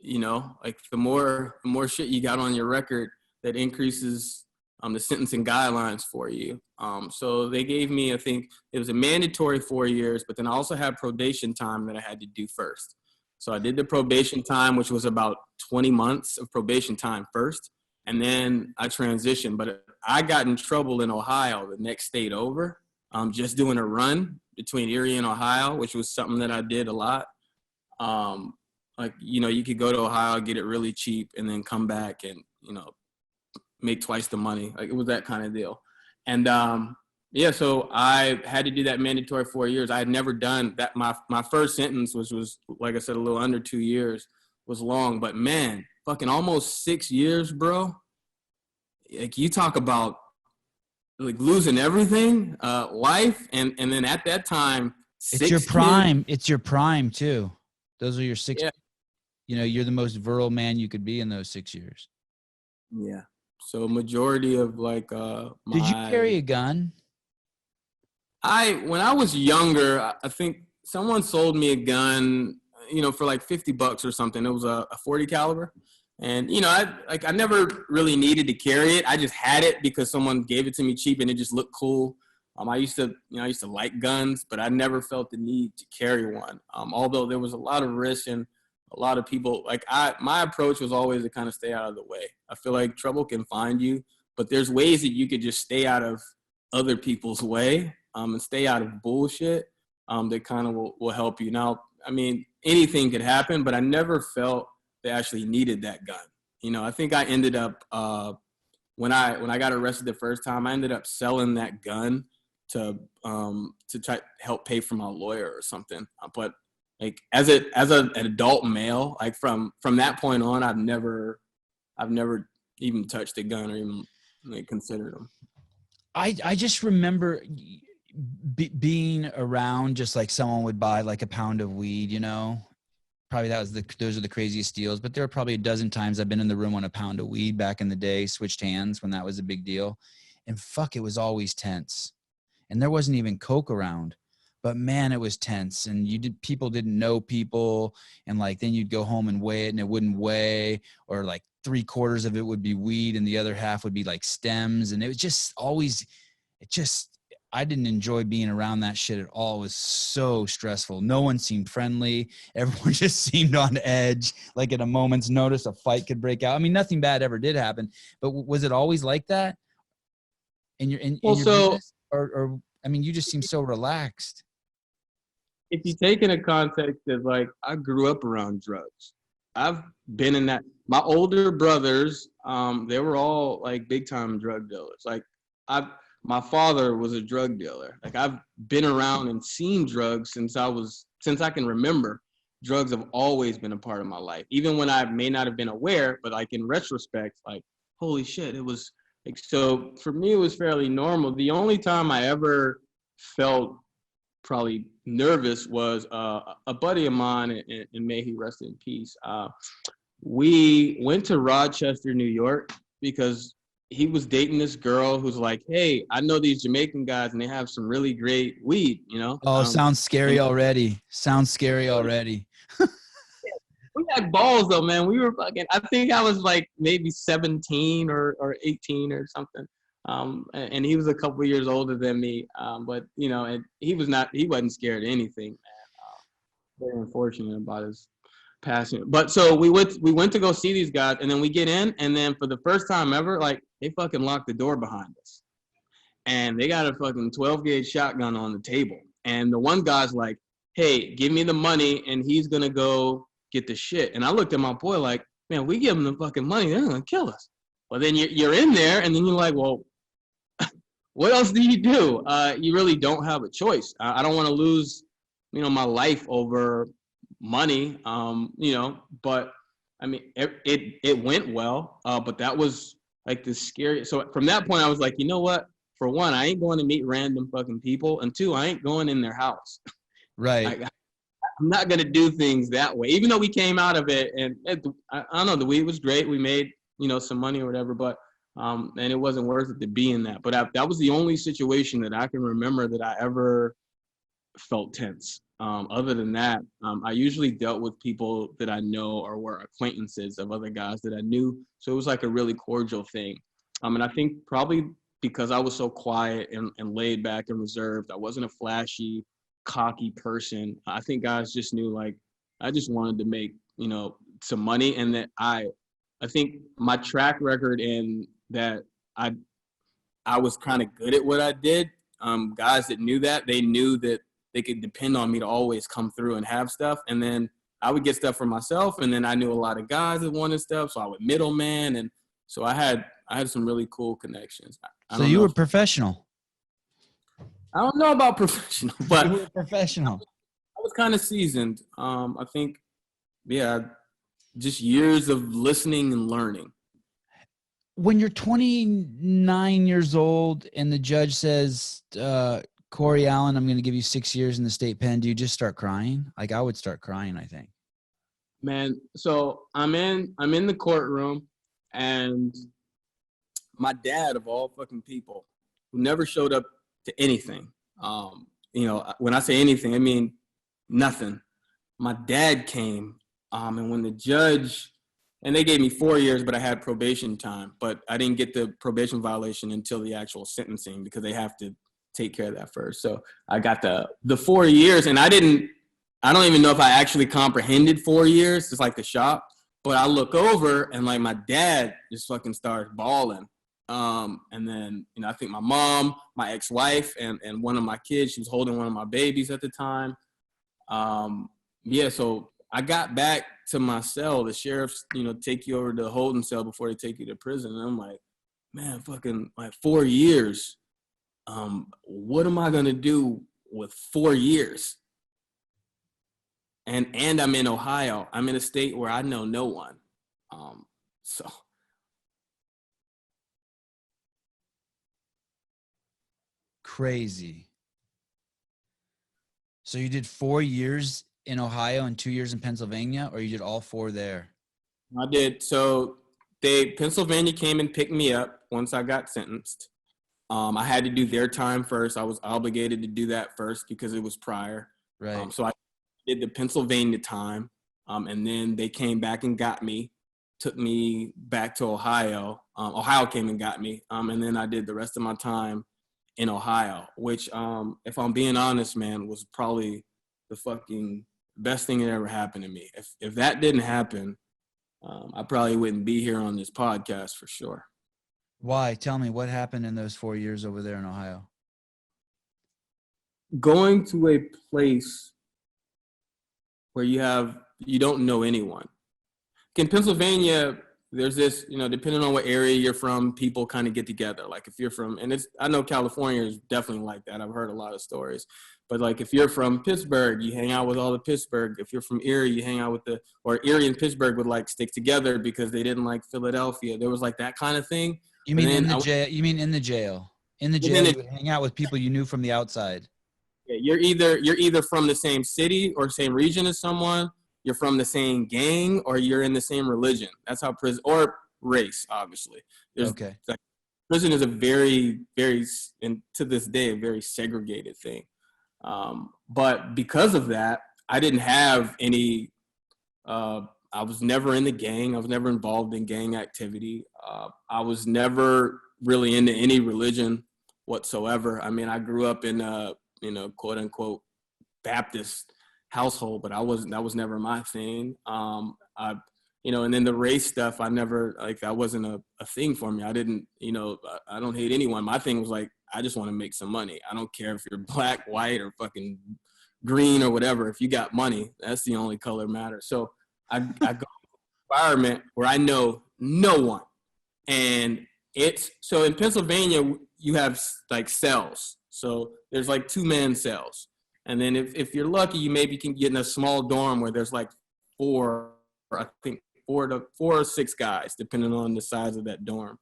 Like the more shit you got on your record, that increases the sentencing guidelines for you. So they gave me, I think it was a mandatory 4 years, but then I also had probation time that I had to do first. So I did the probation time, which was about 20 months of probation time first, and then I transitioned. But I got in trouble in Ohio, the next state over, just doing a run between Erie and Ohio, which was something that I did a lot. Like, you could go to Ohio, get it really cheap, and then come back and, make twice the money. Like, it was that kind of deal. And so I had to do that mandatory 4 years. I had never done that. My first sentence was like I said, a little under 2 years, was long, but man, fucking almost 6 years, bro. Like, you talk about like losing everything, life, and then at that time, It's your prime. kids. It's your prime too. Those are your 6. Yeah. You're the most virile man you could be in those 6 years. Yeah. So majority of like Did you carry a gun? When I was younger, I think someone sold me a gun, for like $50 or something. It was a 40 caliber. And, I never really needed to carry it. I just had it because someone gave it to me cheap and it just looked cool. I used to like guns, but I never felt the need to carry one. Although there was a lot of risk and a lot of people, my approach was always to kind of stay out of the way. I feel like trouble can find you, but there's ways that you could just stay out of other people's way, and stay out of bullshit, that kind of will help you. Now, I mean, anything could happen, but I never felt they actually needed that gun. I think I ended up, when I got arrested the first time, I ended up selling that gun to try to help pay for my lawyer or something. But like as an adult male, like from that point on, I've never even touched a gun or even considered them. I just remember being around just like someone would buy like a pound of weed, probably those are the craziest deals, but there were probably a dozen times I've been in the room when a pound of weed back in the day switched hands when that was a big deal. And fuck, it was always tense. and there wasn't even Coke around. But man, it was tense, and people didn't know people, and like then you'd go home and weigh it, and it wouldn't weigh, or like 3/4 of it would be weed, and the other half would be like stems, and it was just always, I didn't enjoy being around that shit at all. It was so stressful. No one seemed friendly. Everyone just seemed on edge. Like at a moment's notice, a fight could break out. I mean, nothing bad ever did happen, but was it always like that in your business? Or I mean, you just seem so relaxed. If you take into context of like, I grew up around drugs. I've been in that. My older brothers, they were all like big time drug dealers. Like my father was a drug dealer. Like I've been around and seen drugs since I can remember. Drugs have always been a part of my life, even when I may not have been aware. But like in retrospect, like holy shit, it was like, so for me it was fairly normal. The only time I ever felt probably nervous was a buddy of mine, and may he rest in peace. We went to Rochester, New York, because he was dating this girl who's like, hey, I know these Jamaican guys and they have some really great weed, you know? Oh, sounds scary already. Sounds scary already. We had balls though, man. We were fucking, I think I was like maybe 17 or 18 or something. And he was a couple years older than me. But you know, and he wasn't scared of anything, man. Very unfortunate about his passing. But so we went to go see these guys, and then we get in, and then for the first time ever, like they fucking locked the door behind us. And they got a fucking 12-gauge shotgun on the table. And the one guy's like, hey, give me the money, and he's gonna go get the shit. And I looked at my boy like, man, we give him the fucking money, they're gonna kill us. Well, then you're in there, and then you're like, well, what else do? You really don't have a choice. I don't want to lose, my life over money, but I mean, it went well, but that was like the scary. So from that point, I was like, you know what? For one, I ain't going to meet random fucking people, and two, I ain't going in their house. Right. I'm not going to do things that way, even though we came out of it, and I don't know, the weed was great. We made, some money or whatever, but and it wasn't worth it to be in that. But that was the only situation that I can remember that I ever felt tense. Other than that, I usually dealt with people that I know or were acquaintances of other guys that I knew. So it was like a really cordial thing. And I think probably because I was so quiet and laid back and reserved, I wasn't a flashy, cocky person. I think guys just knew, like, I just wanted to make, some money, and that I think my track record in that I was kind of good at what I did. Guys that knew that, they knew that they could depend on me to always come through and have stuff. And then I would get stuff for myself. And then I knew a lot of guys that wanted stuff. So I would middleman. And so I had some really cool connections. So you were professional. I don't know about professional, but you were professional. I was kind of seasoned. I think, just years of listening and learning. When you're 29 years old and the judge says, Corey Allen, I'm going to give you 6 years in the state pen, do you just start crying? Like I would start crying, I think. Man, so I'm in the courtroom, and my dad, of all fucking people, who never showed up to anything. When I say anything, I mean nothing. My dad came, and when the judge, and they gave me 4 years, but I had probation time, but I didn't get the probation violation until the actual sentencing because they have to take care of that first. So I got the 4 years, and I don't even know if I actually comprehended 4 years. It's like the shock. But I look over, and like my dad just fucking starts bawling. And then, I think my mom, my ex-wife, and one of my kids, she was holding one of my babies at the time. So I got back to my cell. The sheriffs, take you over to the holding cell before they take you to prison. And I'm like, man, fucking like 4 years. What am I going to do with 4 years? And I'm in Ohio. I'm in a state where I know no one. So. Crazy. So you did 4 years in Ohio and 2 years in Pennsylvania, or you did all 4 there? I did. So Pennsylvania came and picked me up once I got sentenced. I had to do their time first. I was obligated to do that first because it was prior. Right. So I did the Pennsylvania time, and then they came back and got me, took me back to Ohio. Ohio came and got me, and then I did the rest of my time in Ohio, which, if I'm being honest, man, was probably the fucking best thing that ever happened to me. If that didn't happen, I probably wouldn't be here on this podcast for sure. Why? Tell me what happened in those 4 years over there in Ohio. Going to a place where you don't know anyone. In Pennsylvania, there's this, depending on what area you're from, people kind of get together. Like if you're from, I know California is definitely like that. I've heard a lot of stories. But like if you're from Pittsburgh, you hang out with all the Pittsburgh. If you're from Erie, you hang out with or Erie and Pittsburgh would like stick together because they didn't like Philadelphia. There was like that kind of thing. You mean in the jail? You mean in the jail? In the jail, you would hang out with people you knew from the outside. Yeah, you're either from the same city or same region as someone. You're from the same gang, or you're in the same religion. That's how prison, or race, obviously. Okay. Prison is a very, very, and to this day, a very segregated thing. But because of that, I didn't have any. I was never in the gang. I was never involved in gang activity. I was never really into any religion whatsoever. I mean, I grew up in a, quote unquote Baptist household, but that was never my thing. And then the race stuff, that wasn't a thing for me. I didn't, I don't hate anyone. My thing was like, I just want to make some money. I don't care if you're black, white, or fucking green or whatever. If you got money, that's the only color matters. So I go to an environment where I know no one. And so in Pennsylvania, you have like cells. So there's like 2-man cells. And then if you're lucky, you maybe can get in a small dorm where there's like four or 6 guys, depending on the size of that dorm.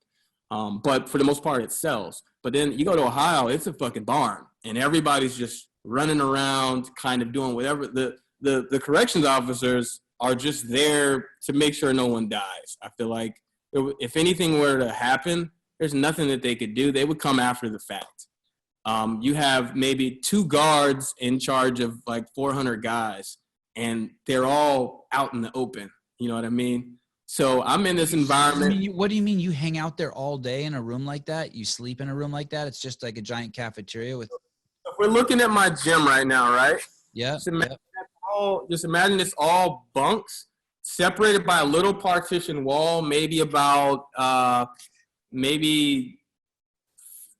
But for the most part, it's cells. But then you go to Ohio, it's a fucking barn. And everybody's just running around, kind of doing whatever. The corrections officers are just there to make sure no one dies. I feel like if anything were to happen, there's nothing that they could do. They would come after the fact. You have maybe 2 guards in charge of like 400 guys, and they're all out in the open. You know what I mean? So I'm in this environment. What do you mean you hang out there all day in a room like that? You sleep in a room like that? It's just like a giant cafeteria with. If we're looking at my gym right now, right? Yeah. Just imagine it's all bunks separated by a little partition wall, maybe about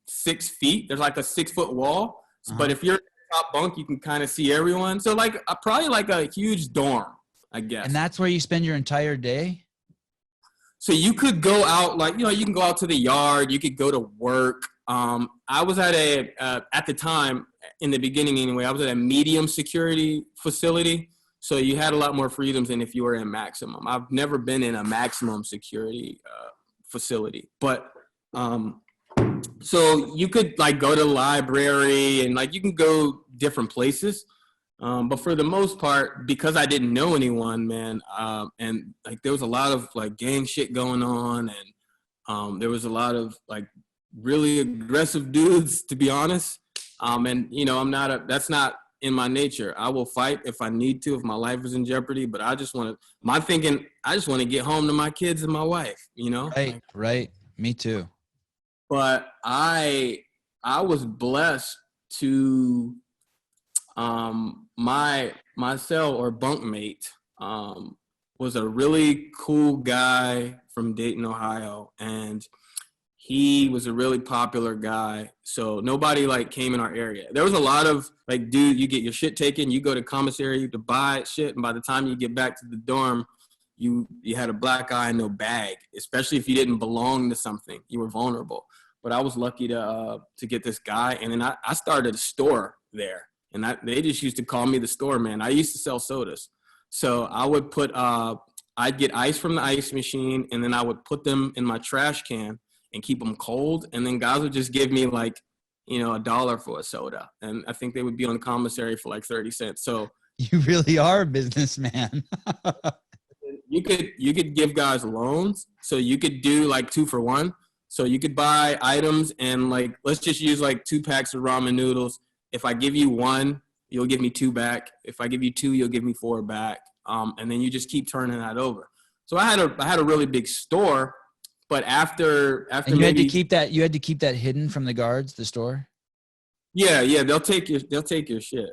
6 feet. There's like a 6-foot wall. But if you're in the top bunk, you can kind of see everyone. So like probably like a huge dorm, I guess. And that's where you spend your entire day? So you could go out, like, you can go out to the yard. You could go to work. I was at at the time, in the beginning anyway, I was at a medium security facility. So you had a lot more freedoms than if you were in maximum. I've never been in a maximum security facility. But so you could like go to the library and like you can go different places. But for the most part, because I didn't know anyone, man, and like there was a lot of like gang shit going on, and there was a lot of like really aggressive dudes, to be honest. And that's not in my nature. I will fight if I need to, if my life is in jeopardy. But I just want to get home to my kids and my wife. Right. Me too. But I was blessed to. My cell or bunkmate was a really cool guy from Dayton, Ohio, and he was a really popular guy. So nobody like came in our area. There was a lot of like, dude, you get your shit taken, you go to commissary to buy shit, and by the time you get back to the dorm, you had a black eye and no bag. Especially if you didn't belong to something, you were vulnerable. But I was lucky to get this guy, and then I started a store there. And they just used to call me the store man. I used to sell sodas. So I would I'd get ice from the ice machine, and then I would put them in my trash can and keep them cold. And then guys would just give me like, $1 for a soda. And I think they would be on commissary for like 30 cents. So you really are a businessman. you could give guys loans. So you could do like 2 for 1. So you could buy items and like, let's just use like 2 packs of ramen noodles. If I give you 1, you'll give me 2 back. If I give you 2, you'll give me 4 back. And then you just keep turning that over. So I had a really big store, but after and you had to keep that hidden from the guards, the store. Yeah, they'll take your shit.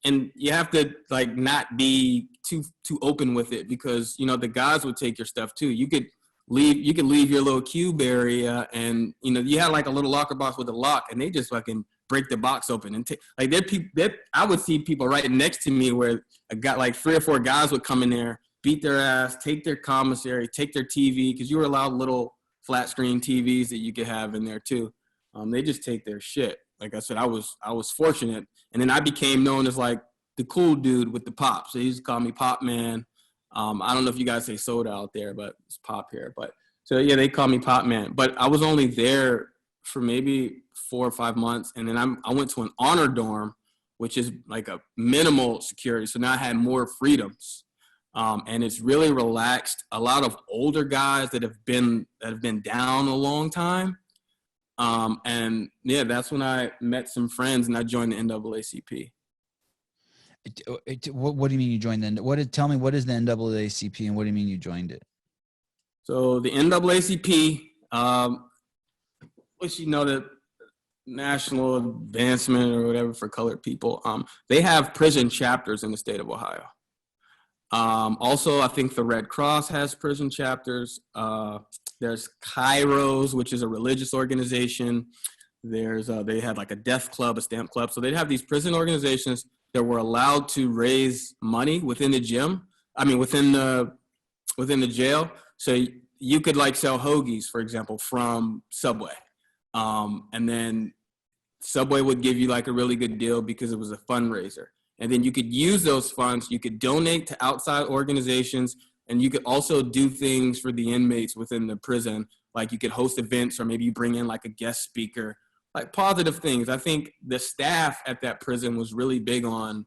And you have to like not be too open with it, because you know the guys would take your stuff too. You could leave your little cube area, and you know you had like a little locker box with a lock, and they just fucking break the box open and take like I would see people right next to me where I got like 3 or 4 guys would come in there, beat their ass, take their commissary, take their TV, because you were allowed little flat screen TVs that you could have in there too. They just take their shit. Like I said, I was fortunate, and then I became known as like the cool dude with the pop. So he used to call me Pop Man. I don't know if you guys say soda out there, but it's pop here. But so yeah, they call me Pop Man. But I was only there for maybe 4 or 5 months, and then I went to an honor dorm, which is like a minimal security. So now I had more freedoms, and it's really relaxed. A lot of older guys that have been down a long time. And yeah, that's when I met some friends and I joined the NAACP. What do you mean you joined then? Tell me, what is the NAACP and what do you mean you joined it? So the NAACP, which you know, the National Advancement or whatever for Colored People, they have prison chapters in the state of Ohio. Also, I think the Red Cross has prison chapters. There's Kairos, which is a religious organization. There's they had like a death club, a stamp club. So they'd have these prison organizations that were allowed to raise money within the gym. I mean, within the jail. So you could like sell hoagies, for example, from Subway. And then Subway would give you like a really good deal because it was a fundraiser. And then you could use those funds. You could donate to outside organizations. And you could also do things for the inmates within the prison. Like you could host events, or maybe you bring in like a guest speaker, like positive things. I think the staff at that prison was really big on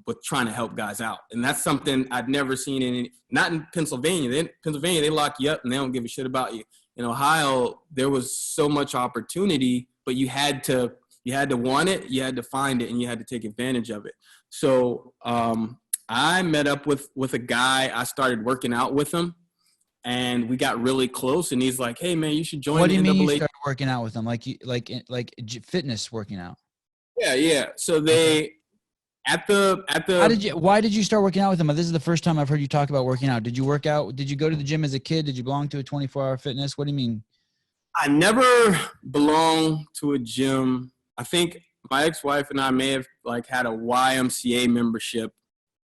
with trying to help guys out. And that's something I'd never seen not in Pennsylvania. In Pennsylvania, they lock you up and they don't give a shit about you. In Ohio, there was so much opportunity, but you had to want it, you had to find it, and you had to take advantage of it. So I met up with a guy. I started working out with him, and we got really close. And he's like, "Hey, man, you should join." What do you mean you started working out with him? Like fitness working out? Yeah. So they at the. Why did you start working out with him? This is the first time I've heard you talk about working out. Did you work out? Did you go to the gym as a kid? Did you belong to a 24-hour fitness? What do you mean? I never belonged to a gym. I think my ex-wife and I may have like had a YMCA membership.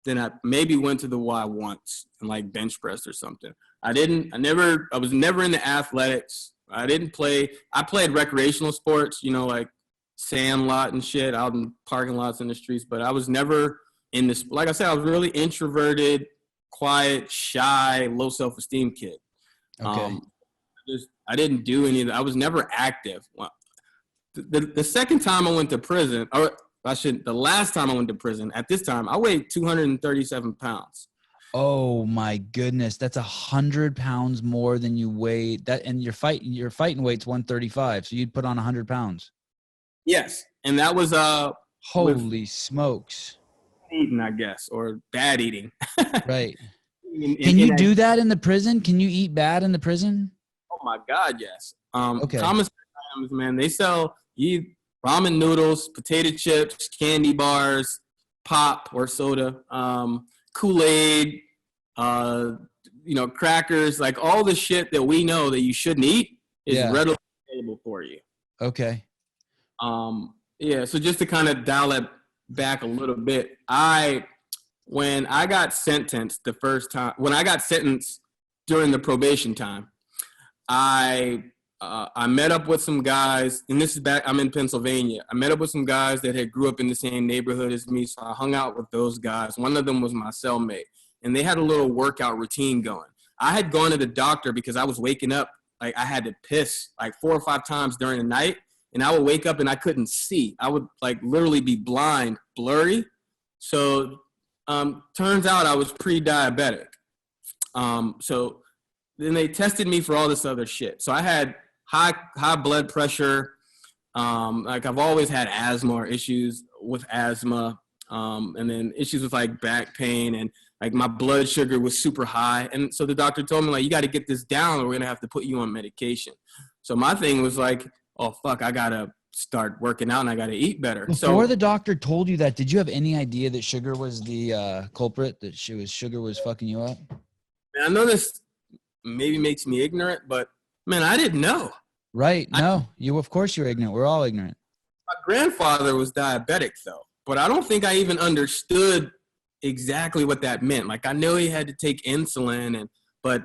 Then I maybe went to the Y once and like bench pressed or something. I was never into athletics. I didn't play. I played recreational sports, you know, like sandlot and shit out in parking lots in the streets. But I was never in this. Like I said, I was really introverted, quiet, shy, low self-esteem kid. Okay. I didn't do any of that. I was never active. The second time I went to prison, the last time I went to prison, at this time, I weighed 237 pounds. Oh my goodness. That's 100 pounds more than you weighed. And your fighting weight's 135. So you'd put on 100 pounds. Yes. And that was, holy smokes. Eating, I guess, or bad eating. Right. Can you do that in the prison? Can you eat bad in the prison? Oh my God, yes. Okay. Commissary items, man. They sell ramen noodles, potato chips, candy bars, pop or soda, Kool-Aid, crackers, like all the shit that we know that you shouldn't eat is readily available for you. Okay. So just to kind of dial it back a little bit, when I got sentenced the first time, when I got sentenced during the probation time, I met up with some guys, and this is back, I'm in Pennsylvania. I met up with some guys that had grew up in the same neighborhood as me, so I hung out with those guys. One of them was my cellmate, and they had a little workout routine going. I had gone to the doctor because I was waking up, like I had to piss like 4 or 5 times during the night, and I would wake up and I couldn't see. I would like literally be blind, blurry. So turns out I was pre-diabetic. So then they tested me for all this other shit. So I had high blood pressure. Like I've always had asthma or issues with asthma. And then issues with like back pain, and like my blood sugar was super high. And so the doctor told me, like, you got to get this down or we're going to have to put you on medication. So my thing was like, oh, fuck, I got to start working out and I got to eat better. Before the doctor told you that, did you have any idea that sugar was the culprit, that sugar was fucking you up? I know this maybe makes me ignorant, but man, I didn't know. Right. No, of course you're ignorant. We're all ignorant. My grandfather was diabetic though, but I don't think I even understood exactly what that meant. Like I know he had to take insulin but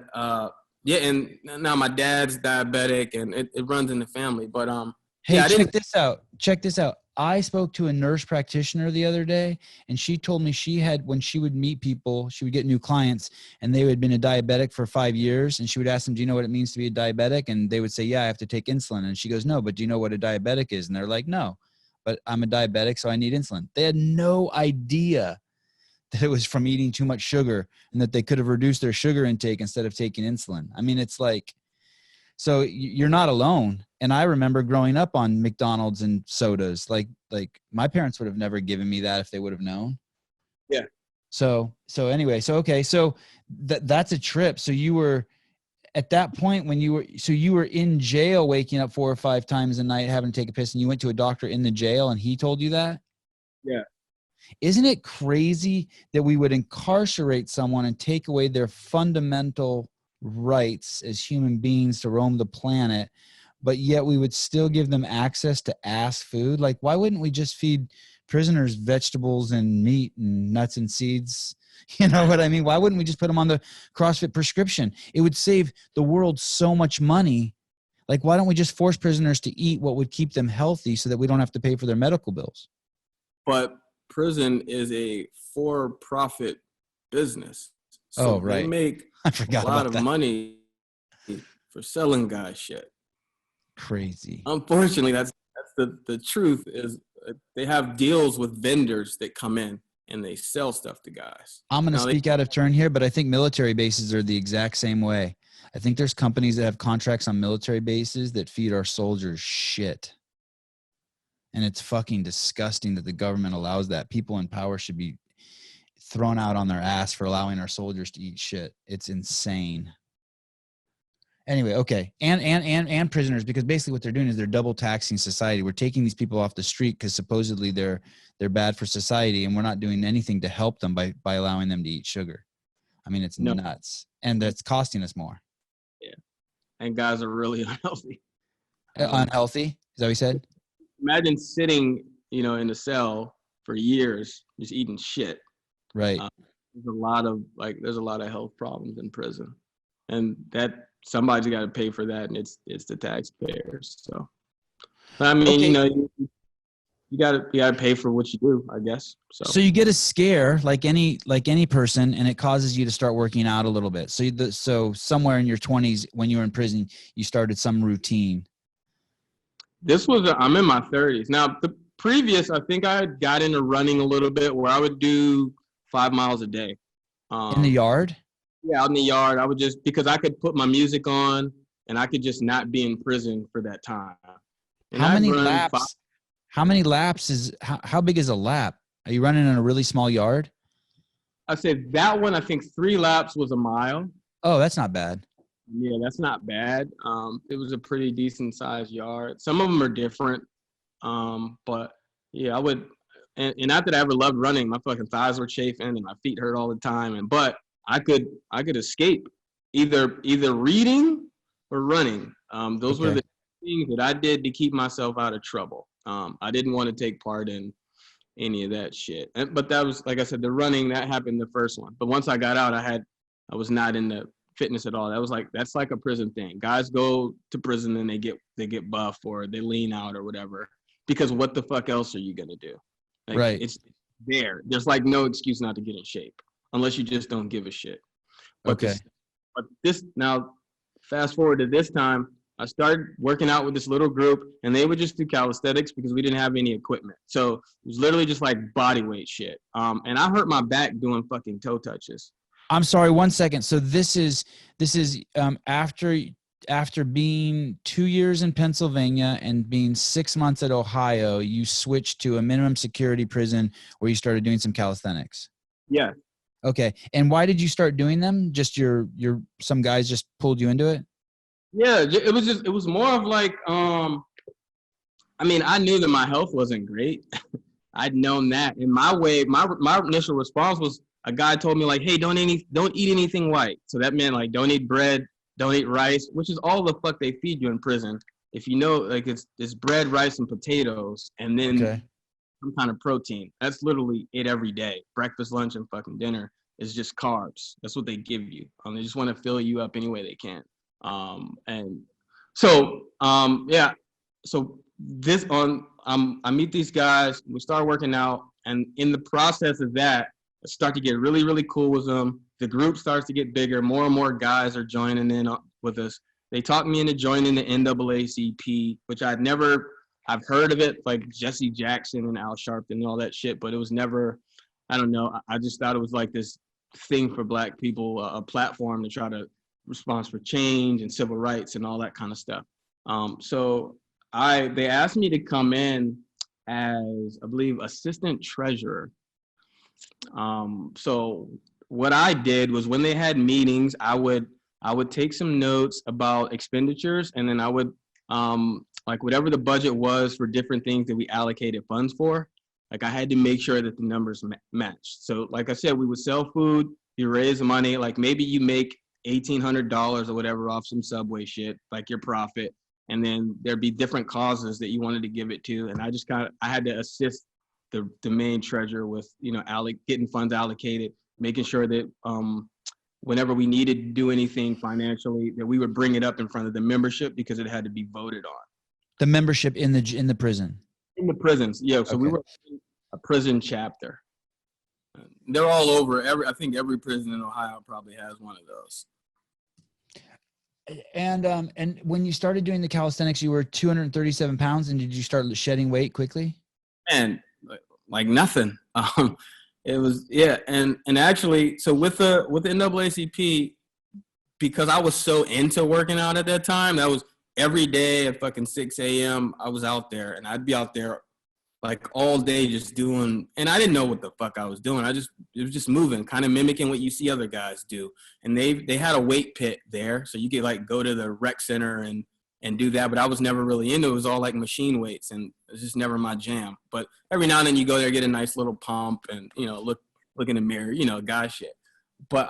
and now my dad's diabetic and it runs in the family, but hey, check this out. I spoke to a nurse practitioner the other day, and she told me when she would meet people, she would get new clients, and they had been a diabetic for 5 years, and she would ask them, do you know what it means to be a diabetic? And they would say, yeah, I have to take insulin. And she goes, no, but do you know what a diabetic is? And they're like, no, but I'm a diabetic, so I need insulin. They had no idea that it was from eating too much sugar and that they could have reduced their sugar intake instead of taking insulin. I mean, it's like, so you're not alone. And I remember growing up on McDonald's and sodas. Like my parents would have never given me that if they would have known. Yeah. So anyway, okay. So that's a trip. So you were at that point when you were in jail, waking up 4 or 5 times a night, having to take a piss, and you went to a doctor in the jail and he told you that? Yeah. Isn't it crazy that we would incarcerate someone and take away their fundamental rights as human beings to roam the planet, but yet we would still give them access to ass food? Like, why wouldn't we just feed prisoners vegetables and meat and nuts and seeds? You know what I mean? Why wouldn't we just put them on the CrossFit prescription? It would save the world so much money. Like, why don't we just force prisoners to eat what would keep them healthy so that we don't have to pay for their medical bills? But prison is a for-profit business. So right. They make a lot of money for selling guys shit. Crazy. Unfortunately, that's the truth is they have deals with vendors that come in and they sell stuff to guys. I'm going to speak out of turn here, but I think military bases are the exact same way. I think there's companies that have contracts on military bases that feed our soldiers shit. And it's fucking disgusting that the government allows that. People in power should be thrown out on their ass for allowing our soldiers to eat shit. It's insane. Anyway, okay. And prisoners, because basically what they're doing is they're double taxing society. We're taking these people off the street because supposedly they're bad for society, and we're not doing anything to help them by allowing them to eat sugar. I mean, it's nuts. And that's costing us more. Yeah. And guys are really unhealthy. Unhealthy? Is that what you said? Imagine sitting, in a cell for years, just eating shit. Right. There's a lot of health problems in prison, and that somebody's got to pay for that, and it's the taxpayers. So, but I mean, okay. You gotta pay for what you do, I guess. So you get a scare like any person, and it causes you to start working out a little bit. So somewhere in your 20s, when you were in prison, you started some routine. I'm in my 30s now. The previous, I think I got into running a little bit, where I would do 5 miles a day. In the yard? Yeah, out in the yard. I would just, because I could put my music on and I could just not be in prison for that time. And how many laps? How big is a lap? Are you running in a really small yard? I said that one, I think 3 laps was a mile. Oh, that's not bad. Yeah, that's not bad. It was a pretty decent sized yard. Some of them are different. But yeah, I would, and not that I ever loved running. My fucking thighs were chafing and my feet hurt all the time. But I could escape either reading or running. Those were the things that I did to keep myself out of trouble. I didn't want to take part in any of that shit. But that was, like I said, the running, that happened the first one. But once I got out, I was not into fitness at all. That's like a prison thing. Guys go to prison and they get buff or they lean out or whatever, because what the fuck else are you gonna do? Like, right. It's there. There's like no excuse not to get in shape unless you just don't give a shit. But this now, fast forward to this time, I started working out with this little group, and they would just do calisthenics because we didn't have any equipment. So it was literally just like body weight shit. And I hurt my back doing fucking toe touches. I'm sorry, 1 second. So this is after being 2 years in Pennsylvania and being 6 months at Ohio, you switched to a minimum security prison where you started doing some calisthenics. Yeah. Okay. And why did you start doing them? Just some guys just pulled you into it? Yeah, it was more of like, I mean, I knew that my health wasn't great. I'd known that. In my way, my initial response was a guy told me like, hey, don't eat anything white. So that meant like don't eat bread, don't eat rice, which is all the fuck they feed you in prison. If you know, like it's bread, rice, and potatoes, and then Okay. some kind of protein. That's literally it every day. Breakfast, lunch, and fucking dinner is just carbs. That's what they give you. They just want to fill you up any way they can. And so yeah. So this on I meet these guys. We start working out, and in the process of that, I start to get really really cool with them. The group starts to get bigger. More and more guys are joining in with us. They talked me into joining the NAACP, which I've heard of it, like Jesse Jackson and Al Sharpton and all that shit, but it was never, I don't know. I just thought it was like this thing for Black people, a platform to try to respond for change and civil rights and all that kind of stuff. So they asked me to come in as, I believe, assistant treasurer. So what I did was when they had meetings, I would take some notes about expenditures, and then I would like whatever the budget was for different things that we allocated funds for, like I had to make sure that the numbers matched. So like I said, we would sell food, you raise money, like maybe you make $1,800 or whatever off some Subway shit, like your profit. And then there'd be different causes that you wanted to give it to. And I had to assist the main treasurer with, getting funds allocated, making sure that whenever we needed to do anything financially, that we would bring it up in front of the membership because it had to be voted on. The membership in the prison. In the prisons, yeah. So we were a prison chapter. They're all over. I think every prison in Ohio probably has one of those. And when you started doing the calisthenics, you were 237 pounds, and did you start shedding weight quickly? And like nothing. It was and actually, so with the NAACP, because I was so into working out at that time, that was every day at fucking 6 a.m. I was out there, and I'd be out there like all day just doing, and I didn't know what the fuck I was doing. It was just moving, kind of mimicking what you see other guys do. And they had a weight pit there, so you could like go to the rec center and do that, but I was never really into it. It was all like machine weights, and it was just never my jam. But every now and then you go there, get a nice little pump, and look in the mirror, guy shit. But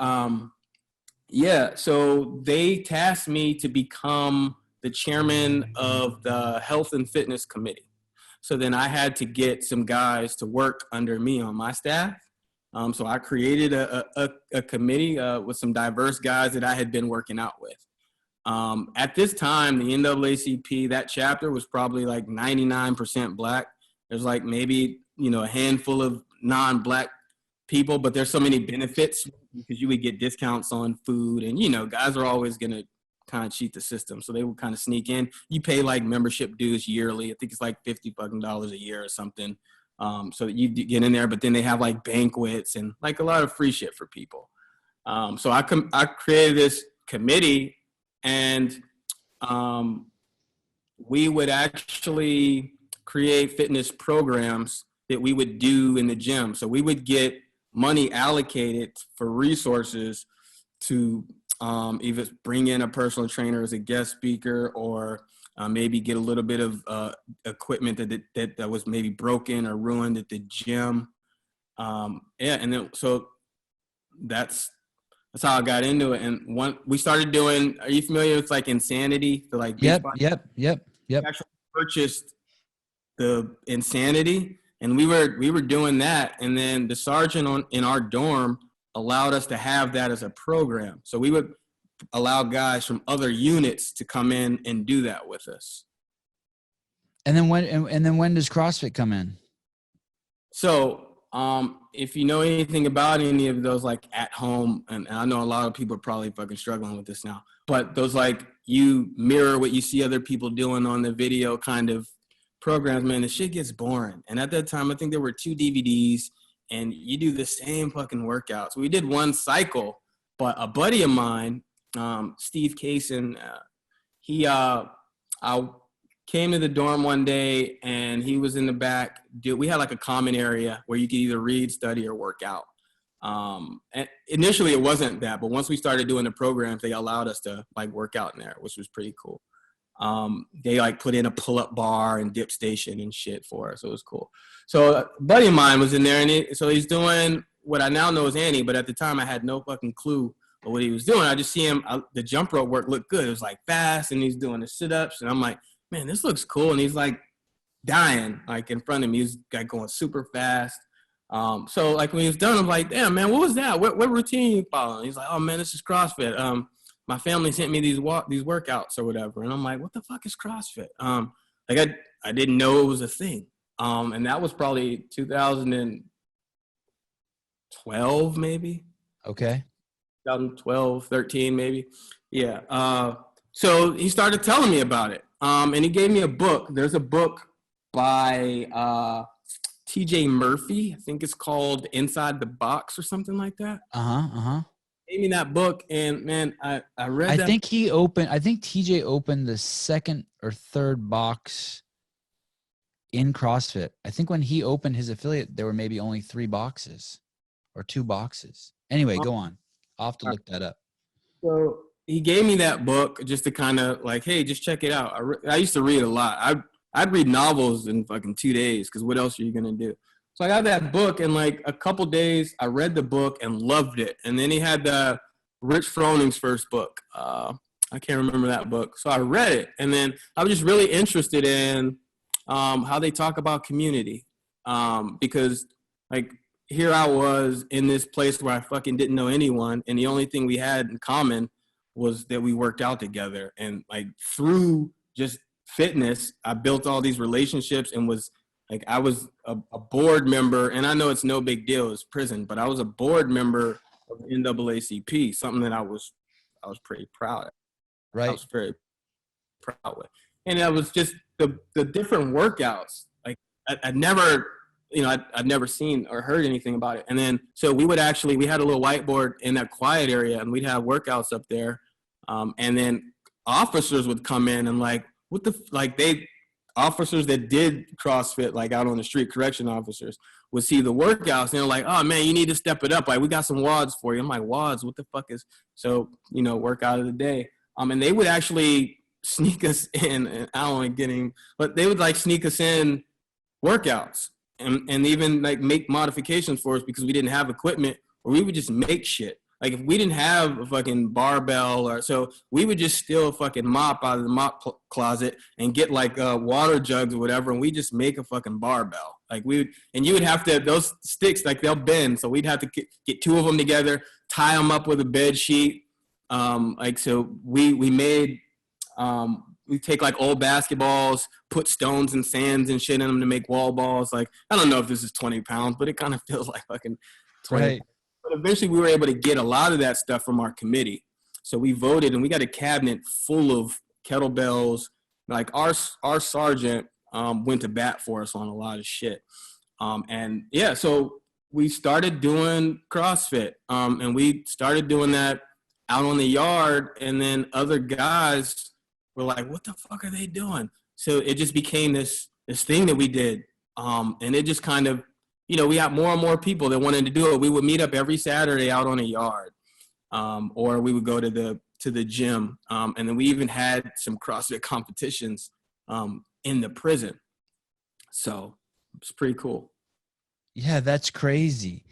yeah, so they tasked me to become the chairman of the health and fitness committee. So then I had to get some guys to work under me on my staff. So I created a committee with some diverse guys that I had been working out with. At this time, the NAACP, that chapter was probably like 99% Black. There's like maybe, a handful of non-Black people, but there's so many benefits because you would get discounts on food, and, guys are always going to kind of cheat the system. So they would kind of sneak in. You pay like membership dues yearly. I think it's like $50 a year or something. So that you get in there, but then they have like banquets and like a lot of free shit for people. So I created this committee, and we would actually create fitness programs that we would do in the gym. So we would get money allocated for resources to either bring in a personal trainer as a guest speaker, or maybe get a little bit of equipment that was maybe broken or ruined at the gym. And then so that's how I got into it. And we started doing. Are you familiar with like Insanity? The like Yep. We actually purchased the Insanity, and we were doing that. And then the sergeant in our dorm allowed us to have that as a program. So we would allow guys from other units to come in and do that with us. And then when does CrossFit come in? So if you know anything about any of those like at home, and I know a lot of people are probably fucking struggling with this now, but those like you mirror what you see other people doing on the video kind of programs, man, the shit gets boring. And at that time, I think there were 2 DVDs, and you do the same fucking workouts. We did one cycle, But a buddy of mine, Steve Kaysen, I came to the dorm one day and he was in the back. We had like a common area where you could either read, study, or work out. And initially it wasn't that, but once we started doing the programs, they allowed us to like work out in there, which was pretty cool. They like put in a pull-up bar and dip station and shit for us. So it was cool. So a buddy of mine was in there, and so he's doing what I now know is Annie, but at the time I had no fucking clue of what he was doing. I just see him, the jump rope work looked good. It was like fast, and he's doing the sit-ups, and I'm like, man, this looks cool. And he's like dying, like in front of me. He's like going super fast. So like when he was done, I'm like, damn, man, what was that? What routine you following? He's like, oh man, this is CrossFit. My family sent me these workouts or whatever. And I'm like, what the fuck is CrossFit? Like I didn't know it was a thing. And that was probably 2012 maybe. Okay. 2012, 13 maybe. Yeah. So he started telling me about it. And he gave me a book. There's a book by TJ Murphy. I think it's called Inside the Box or something like that. Gave me that book, and man, I read that. I think TJ opened the second or third box in CrossFit. I think when he opened his affiliate, there were maybe only 3 boxes or 2 boxes. Anyway, go on. I'll have to look that up. So he gave me that book just to kind of like, hey, just check it out. I used to read a lot. I'd read novels in fucking 2 days because what else are you going to do? So I got that book, and like a couple days, I read the book and loved it. And then he had the Rich Froning's first book. I can't remember that book. So I read it, and then I was just really interested in how they talk about community. Because like here I was in this place where I fucking didn't know anyone, and the only thing we had in common was that we worked out together. And like through just fitness, I built all these relationships and was like, I was a board member, and I know it's no big deal, it's prison, but I was a board member of NAACP, something that I was pretty proud of. Right. I was very proud with. And that was just the different workouts. Like I'd never seen or heard anything about it. And then, so we had a little whiteboard in that quiet area, and we'd have workouts up there. And then officers would come in and like, officers that did CrossFit, like out on the street, correction officers, would see the workouts and they're like, oh man, you need to step it up. Like, we got some WODs for you. I'm like, WODs, what the fuck is? So, workout of the day. And they would actually sneak us in, and I don't like getting, but they would like sneak us in workouts and even like make modifications for us because we didn't have equipment, or we would just make shit. Like if we didn't have a fucking barbell, or so we would just steal a fucking mop out of the mop closet and get like water jugs or whatever, and we just make a fucking barbell. Like you would have to, those sticks, like they'll bend, so we'd have to get 2 of them together, tie them up with a bed sheet. So we made, we take like old basketballs, put stones and sands and shit in them to make wall balls. Like, I don't know if this is 20 pounds, but it kind of feels like fucking 20 right. But eventually we were able to get a lot of that stuff from our committee. So we voted, and we got a cabinet full of kettlebells. Like our sergeant went to bat for us on a lot of shit. And yeah, so we started doing CrossFit. And we started doing that out on the yard. And then other guys were like, what the fuck are they doing? So it just became this thing that we did. And it just kind of, we got more and more people that wanted to do it. We would meet up every Saturday out on a yard, or we would go to the gym. And then we even had some CrossFit competitions in the prison. So it's pretty cool. Yeah, that's crazy.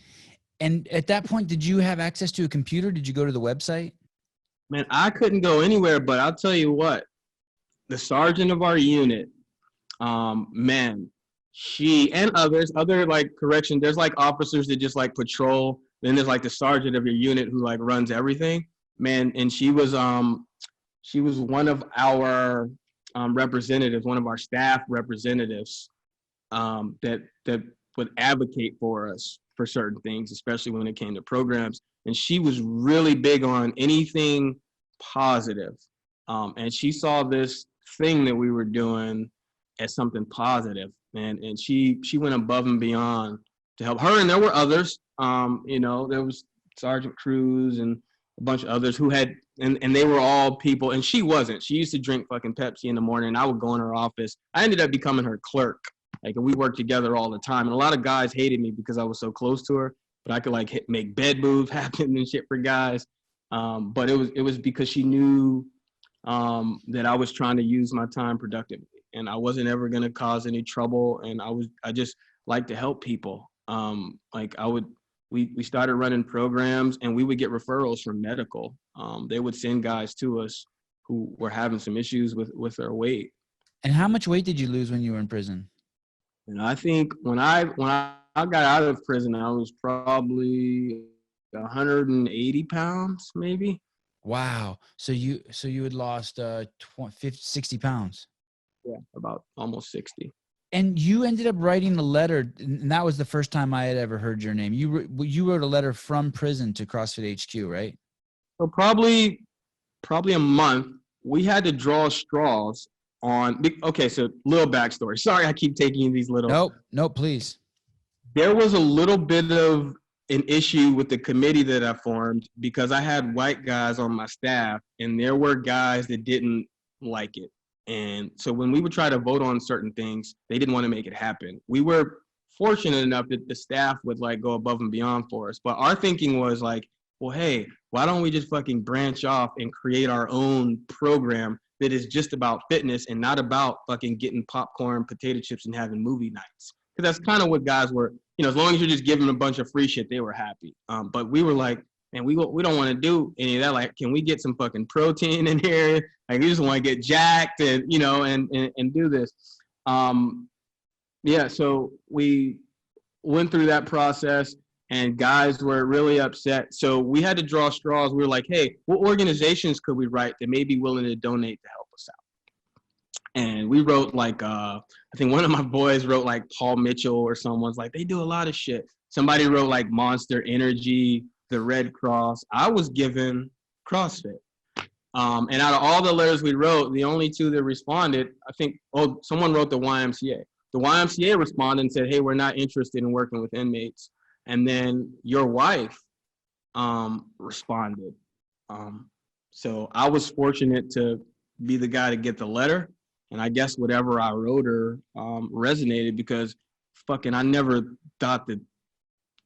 And at that point, did you have access to a computer? Did you go to the website? Man, I couldn't go anywhere, but I'll tell you what, the sergeant of our unit, man, she and other like correction, there's like officers that just like patrol. Then there's like the sergeant of your unit who like runs everything, man. And she was one of our representatives, one of our staff representatives that would advocate for us for certain things, especially when it came to programs. And she was really big on anything positive. And she saw this thing that we were doing as something positive. And she went above and beyond to help her. And there were others, there was Sergeant Cruz and a bunch of others who had, and they were all people, and she wasn't. She used to drink fucking Pepsi in the morning, and I would go in her office. I ended up becoming her clerk. Like, we worked together all the time, and a lot of guys hated me because I was so close to her, but I could like make bed moves happen and shit for guys. But it was because she knew that I was trying to use my time productively, and I wasn't ever going to cause any trouble, and I just like to help people. We started running programs, and we would get referrals from medical. They would send guys to us who were having some issues with their weight. And how much weight did you lose when you were in prison? And I think when I got out of prison, I was probably 180 pounds, maybe. Wow. So you had lost 60 pounds. Yeah, about almost 60. And you ended up writing a letter, and that was the first time I had ever heard your name. You wrote a letter from prison to CrossFit HQ, right? So probably a month. We had to draw straws on. Okay, so little backstory. Sorry, I keep taking these little. Nope, please. There was a little bit of an issue with the committee that I formed because I had white guys on my staff, and there were guys that didn't like it. And so when we would try to vote on certain things, they didn't want to make it happen. We were fortunate enough that the staff would like go above and beyond for us. But our thinking was like, well, hey, why don't we just fucking branch off and create our own program that is just about fitness and not about fucking getting popcorn, potato chips, and having movie nights? Because that's kind of what guys were, as long as you're just giving them a bunch of free shit, they were happy. But we were like, and we don't want to do any of that. Like, can we get some fucking protein in here? Like, we just want to get jacked and, and do this. Yeah, so we went through that process, and guys were really upset. So we had to draw straws. We were like, hey, what organizations could we write that may be willing to donate to help us out? And we wrote like, I think one of my boys wrote like Paul Mitchell, or someone's like, they do a lot of shit. Somebody wrote like Monster Energy, the Red Cross. I was given CrossFit. And out of all the letters we wrote, the only two that responded, I think, someone wrote the YMCA. The YMCA responded and said, hey, we're not interested in working with inmates. And then your wife responded. So I was fortunate to be the guy to get the letter. And I guess whatever I wrote her resonated, because fucking I never thought that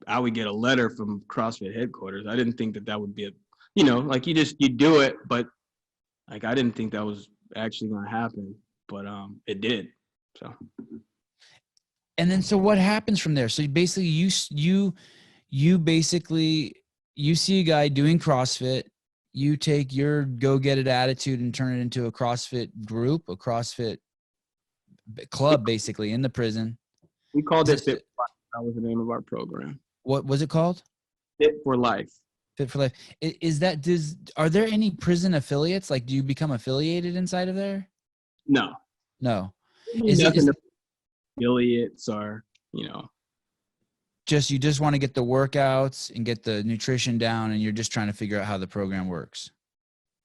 I would get a letter from CrossFit headquarters. I didn't think that would be like you do it, but like I didn't think that was actually going to happen, but it did. So. And then, so what happens from there? So basically you see a guy doing CrossFit, you take your go get it attitude and turn it into a CrossFit group, a CrossFit club, basically in the prison. We called it Fit for Life. That was the name of our program. What was it called? Fit for Life. Fit for Life. Are there any prison affiliates? Like, do you become affiliated inside of there? No. Is affiliates are, you just want to get the workouts and get the nutrition down, and you're just trying to figure out how the program works?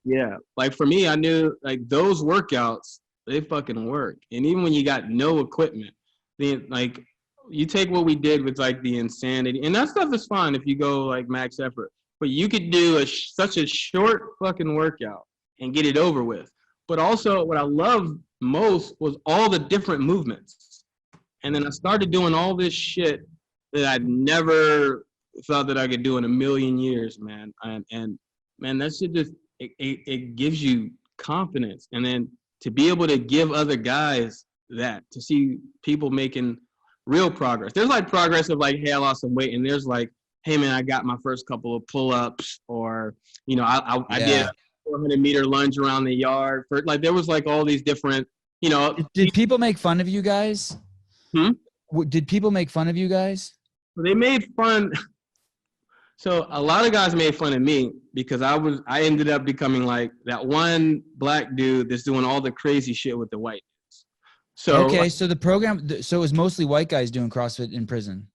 Yeah. Like for me, I knew like those workouts, they fucking work. And even when you got no equipment, then like you take what we did with like the insanity, and that stuff is fine if you go like max effort, but you could do such a short fucking workout and get it over with. But also what I loved most was all the different movements. And then I started doing all this shit that I'd never thought that I could do in a million years, man. And man, that shit just, it gives you confidence. And then to be able to give other guys that, to see people making real progress. There's like progress of like, hey, I lost some weight. And there's like, hey man, I got my first couple of pull-ups, or, I did a 400-meter lunge around the yard. Like there was like all these different, Did people make fun of you guys? Did people make fun of you guys? They made fun. So a lot of guys made fun of me because I ended up becoming like that one black dude that's doing all the crazy shit with the white dudes. So okay, so the program, so it was mostly white guys doing CrossFit in prison.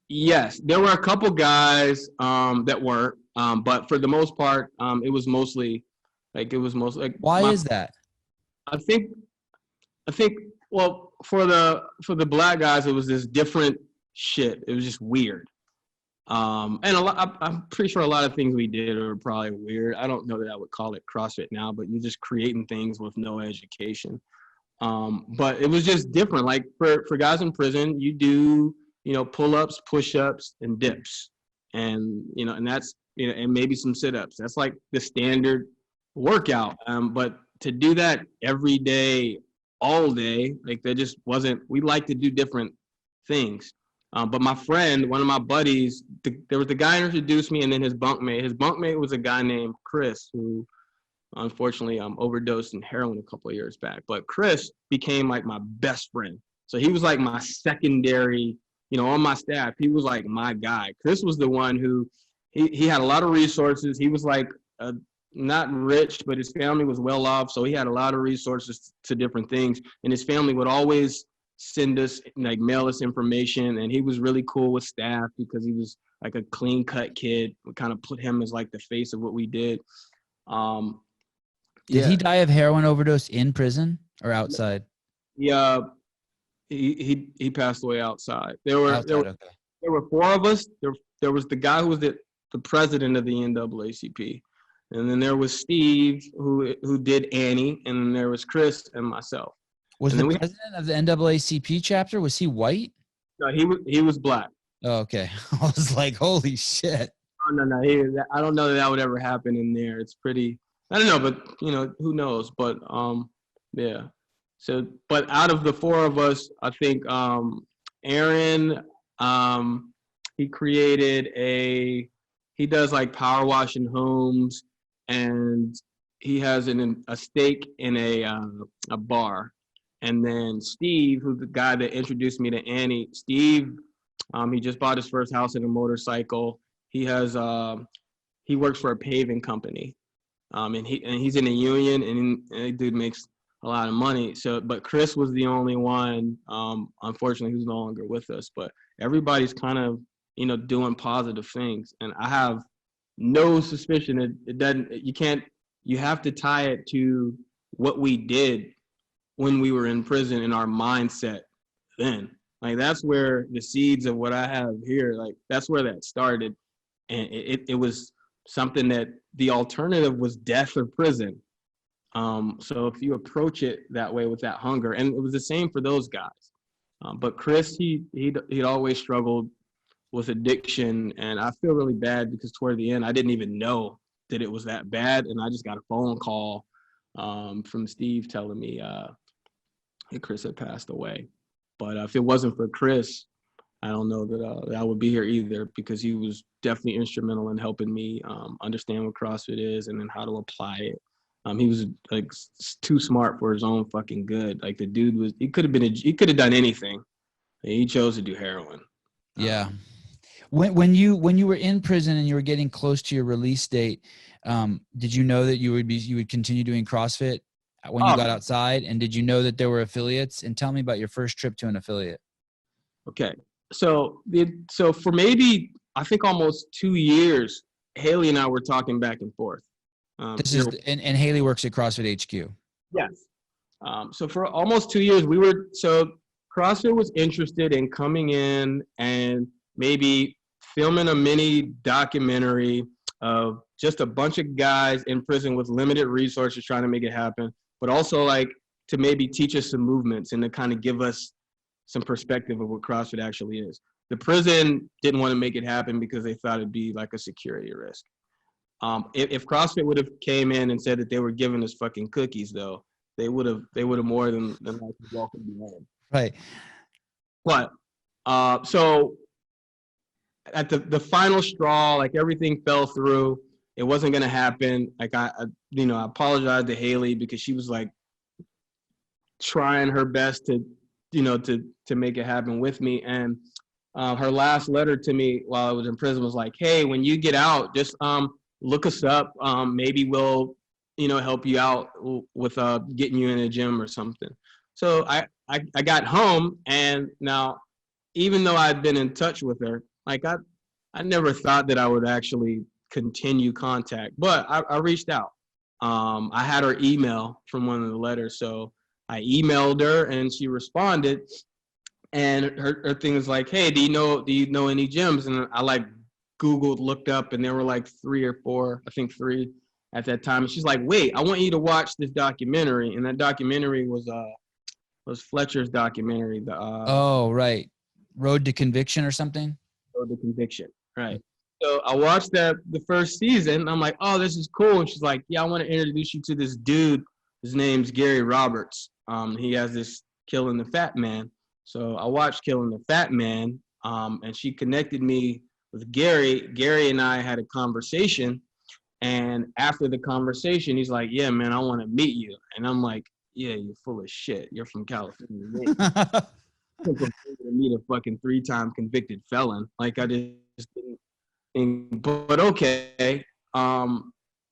Yes, there were a couple guys that weren't, but for the most part, it was mostly like Why is that? I think well, for the black guys, it was this different shit. It was just weird. And I'm pretty sure a lot of things we did are probably weird. I don't know that I would call it CrossFit now, but you're just creating things with no education. But it was just different. Like for guys in prison, you do, pull-ups, push-ups, and dips. And, and that's, and maybe some sit-ups. That's like the standard workout. But to do that every day, all day, like there just wasn't, we like to do different things. But my friend, one of my buddies, there was the guy who introduced me, and then his bunkmate. His bunkmate was a guy named Chris, who unfortunately overdosed in heroin a couple of years back. But Chris became like my best friend. So he was like my secondary, on my staff. He was like my guy. Chris was the one who, he had a lot of resources. He was like not rich, but his family was well off. So he had a lot of resources to different things. And his family would always send us, like mail us information. And he was really cool with staff because he was like a clean cut kid. We kind of put him as like the face of what we did. Did he die of heroin overdose in prison or outside? Yeah, he passed away outside. There were four of us. There was the guy who was the president of the NAACP, and then there was Steve who did Annie, and then there was Chris and myself. Was the president of the NAACP chapter, was he white? No, he was black. Oh, okay. I was like, holy shit. Oh, no. I don't know that would ever happen in there. It's pretty, I don't know, but who knows? But yeah. So, but out of the four of us, I think Aaron, he does like power washing homes, and he has a stake in a bar. And then Steve, who's the guy that introduced me to Annie, Steve, he just bought his first house and a motorcycle. He works for a paving company, and he's in a union, and the dude makes a lot of money. So, but Chris was the only one, unfortunately, who's no longer with us. But everybody's kind of, doing positive things, and I have no suspicion it doesn't. You have to tie it to what we did when we were in prison in our mindset then. Like, that's where the seeds of what I have here, like, that's where that started. And it was something that the alternative was death or prison. So if you approach it that way with that hunger, and it was the same for those guys. But Chris, he'd always struggled with addiction, and I feel really bad because toward the end, I didn't even know that it was that bad. And I just got a phone call from Steve telling me that Chris had passed away. But if it wasn't for Chris, I don't know that I would be here either, because he was definitely instrumental in helping me understand what CrossFit is and then how to apply it. He was like too smart for his own fucking good. Like, the dude he could have done anything. He chose to do heroin. Yeah. When you were in prison and you were getting close to your release date, did you know that you would continue doing CrossFit when you got outside? And did you know that there were affiliates? And tell me about your first trip to an affiliate. Okay. So for maybe, I think almost 2 years, Haley and I were talking back and forth. And Haley works at CrossFit HQ. Yes. So for almost 2 years, CrossFit was interested in coming in and maybe filming a mini documentary of just a bunch of guys in prison with limited resources trying to make it happen, but also like to maybe teach us some movements and to kind of give us some perspective of what CrossFit actually is. The prison didn't want to make it happen because they thought it'd be like a security risk. If CrossFit would have came in and said that they were giving us fucking cookies, though, they would have more than welcomed me in. Right. But so at the final straw, like, everything fell through. It wasn't gonna happen. Like, I apologized to Haley because she was like trying her best to make it happen with me. And her last letter to me while I was in prison was like, hey, when you get out, just look us up. Maybe we'll, help you out with getting you in a gym or something. So I got home, and now, even though I'd been in touch with her, like, I never thought that I would actually continue contact, but I reached out. I had her email from one of the letters, so I emailed her and she responded. And her thing was like, hey, do you know any gyms? And I like Googled, looked up, and there were like 3 or 4, I think 3 at that time. And she's like, "Wait, I want you to watch this documentary." And that documentary was Fletcher's documentary, the Oh, right. Road to Conviction or something? Road to Conviction. Right. So I watched that the first season. I'm like, "Oh, this is cool." And she's like, "Yeah, I want to introduce you to this dude. His name's Gary Roberts. He has this Killing the Fat Man." So I watched Killing the Fat Man, and she connected me with Gary. Gary and I had a conversation, and after the conversation, he's like, "Yeah, man, I want to meet you." And I'm like, "Yeah, you're full of shit. You're from California. To meet a fucking 3-time convicted felon." Like, I just didn't think, but okay.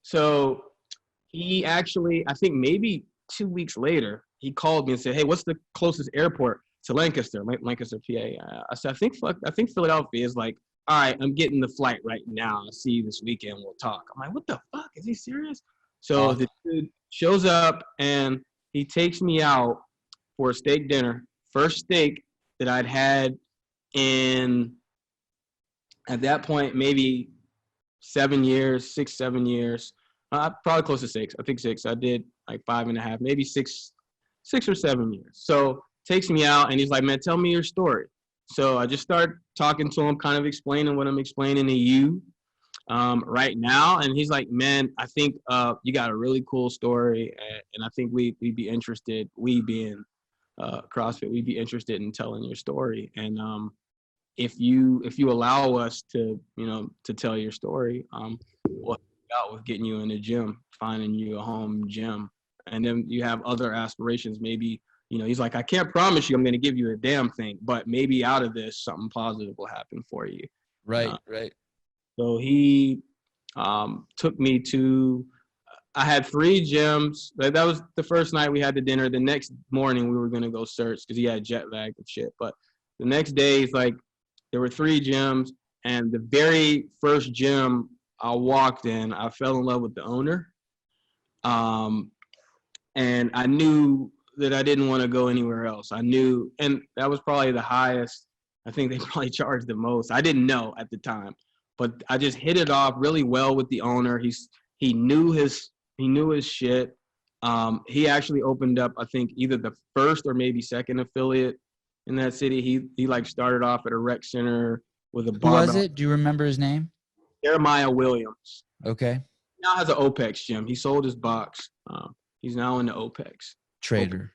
So he actually, I think maybe 2 weeks later, he called me and said, "Hey, what's the closest airport to Lancaster, Lancaster, PA?" I said, I think Philadelphia." Is like, "All right, I'm getting the flight right now. I'll see you this weekend. We'll talk." I'm like, "What the fuck? Is he serious?" So the dude shows up and he takes me out for a steak dinner. First steak that I'd had in, at that point, maybe 7 years, 6, 7 years. Probably close to 6. I think 6. I did like 5.5, maybe 6 or 7 years. So takes me out and he's like, "Man, tell me your story." So I just start talking to him, kind of explaining what I'm explaining to you right now. And he's like, "Man, I think you got a really cool story, and I think we'd be interested, we being CrossFit, we'd be interested in telling your story. And if you allow us to, to tell your story, we'll help you out with getting you in the gym, finding you a home gym. And then you have other aspirations. Maybe, he's like, "I can't promise you I'm going to give you a damn thing, but maybe out of this, something positive will happen for you." Right, right. So he took me to, I had 3 gyms. That was the first night we had the dinner. The next morning we were going to go search because he had jet lag and shit. But the next day, it's like, there were 3 gyms. And the very first gym I walked in, I fell in love with the owner. And I knew that I didn't want to go anywhere else. I knew, and that was probably the highest. I think they probably charged the most. I didn't know at the time, but I just hit it off really well with the owner. He knew his shit. He actually opened up, I think, either the first or maybe second affiliate in that city. He like started off at a rec center with a barbell. Who was it? Do you remember his name? Jeremiah Williams. Okay. Now has an OPEX gym. He sold his box. He's now in the OPEX. Trader.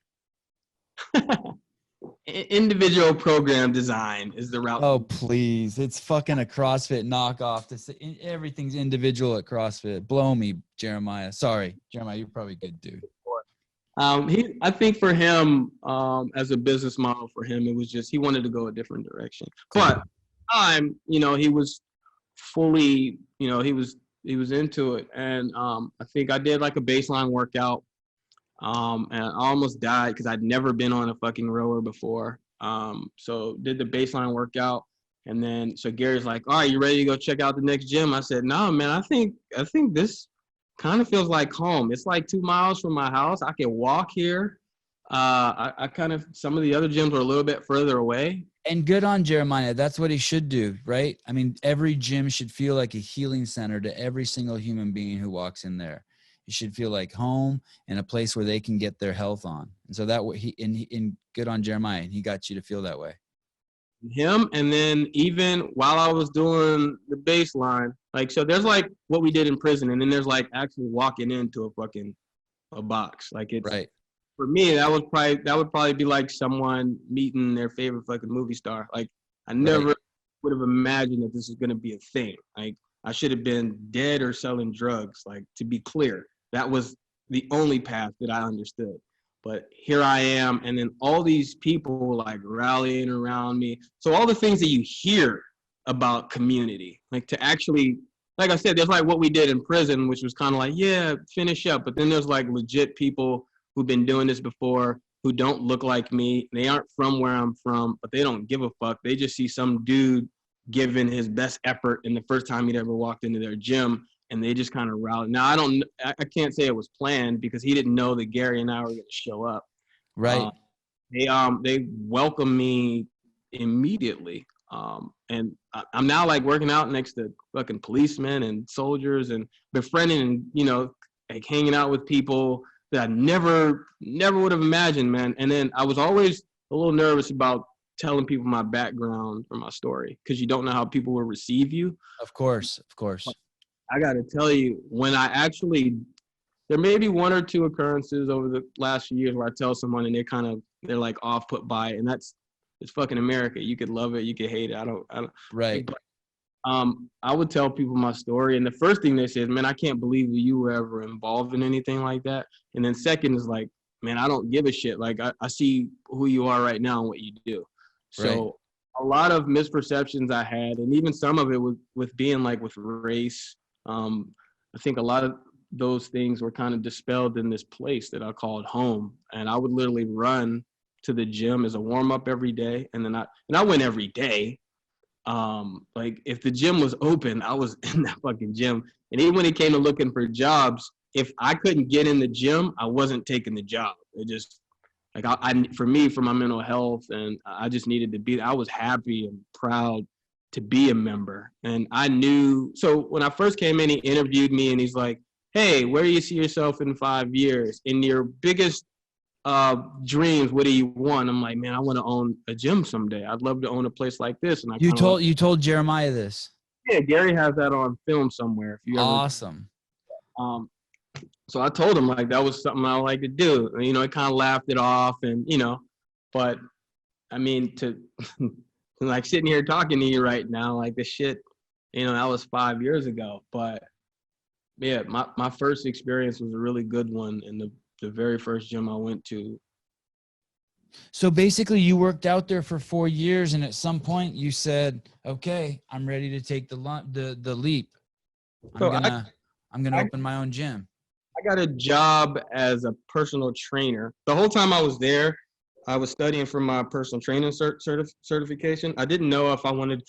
Individual program design is the route. Oh, please. It's fucking a CrossFit knockoff. To say everything's individual at CrossFit. Blow me, Jeremiah. Sorry. Jeremiah, you're probably a good dude. I think for him, as a business model for him, it was just, he wanted to go a different direction. But he was fully, he was into it. And I think I did like a baseline workout. And I almost died because I'd never been on a fucking rower before. So did the baseline workout. And then, so Gary's like, "All right, you ready to go check out the next gym?" I said, "No, man, I think this kind of feels like home. It's like 2 miles from my house. I can walk here. I kind of, some of the other gyms are a little bit further away." And good on Jeremiah. That's what he should do, right? I mean, every gym should feel like a healing center to every single human being who walks in there. It should feel like home and a place where they can get their health on. And so that way and good on Jeremiah. And he got you to feel that way. Him. And then even while I was doing the baseline, like, so there's like what we did in prison, and then there's like actually walking into a box. Like, it's right. For me, that would probably be like someone meeting their favorite fucking movie star. Like, I never would have imagined that this is gonna be a thing. Like, I should have been dead or selling drugs. Like, to be clear, that was the only path that I understood. But here I am, and then all these people like rallying around me. So all the things that you hear about community, like, to actually, like I said, there's like what we did in prison, which was kind of like, yeah, finish up. But then there's like legit people who've been doing this before, who don't look like me. They aren't from where I'm from, but they don't give a fuck. They just see some dude giving his best effort in the first time he'd ever walked into their gym, and they just kind of rallied. Now, I can't say it was planned because he didn't know that Gary and I were going to show up. Right. They welcomed me immediately. And I'm now like working out next to fucking policemen and soldiers and befriending and, you know, like hanging out with people that I never would have imagined, man. And then I was always a little nervous about telling people my background or my story because you don't know how people will receive you. Of course, of course. I got to tell you, when I actually, there may be one or two occurrences over the last few years where I tell someone and they're like off put by it. And it's fucking America. You could love it. You could hate it. I don't. Right. But, I would tell people my story. And the first thing they say is, man, I can't believe you were ever involved in anything like that. And then second is like, man, I don't give a shit. Like I see who you are right now and what you do. So right. a lot of misperceptions I had, and even some of it with being like with race. I think a lot of those things were kind of dispelled in this place that I called home. And I would literally run to the gym as a warm up every day. And then I went every day. Like if the gym was open, I was in that fucking gym. And even when it came to looking for jobs, if I couldn't get in the gym, I wasn't taking the job. It just like for me, for my mental health, and I just needed to be. I was happy and proud to be a member, and I knew. So when I first came in, he interviewed me, and he's like, "Hey, where do you see yourself in 5 years? In your biggest dreams, what do you want?" I'm like, man, I want to own a gym someday. I'd love to own a place like this. And you told Jeremiah this. Yeah, Gary has that on film somewhere. If you ever, awesome. So I told him like that was something I would like to do. And, you know, it kind of laughed it off, and you know, but I mean, to like sitting here talking to you right now, like this shit, you know, that was 5 years ago. But yeah, my first experience was a really good one, and the very first gym I went to. So basically you worked out there for 4 years, and at some point you said, okay, I'm ready to take the leap. I'm gonna open my own gym. I got a job as a personal trainer. The whole time I was there, I was studying for my personal training certification. I didn't know if I wanted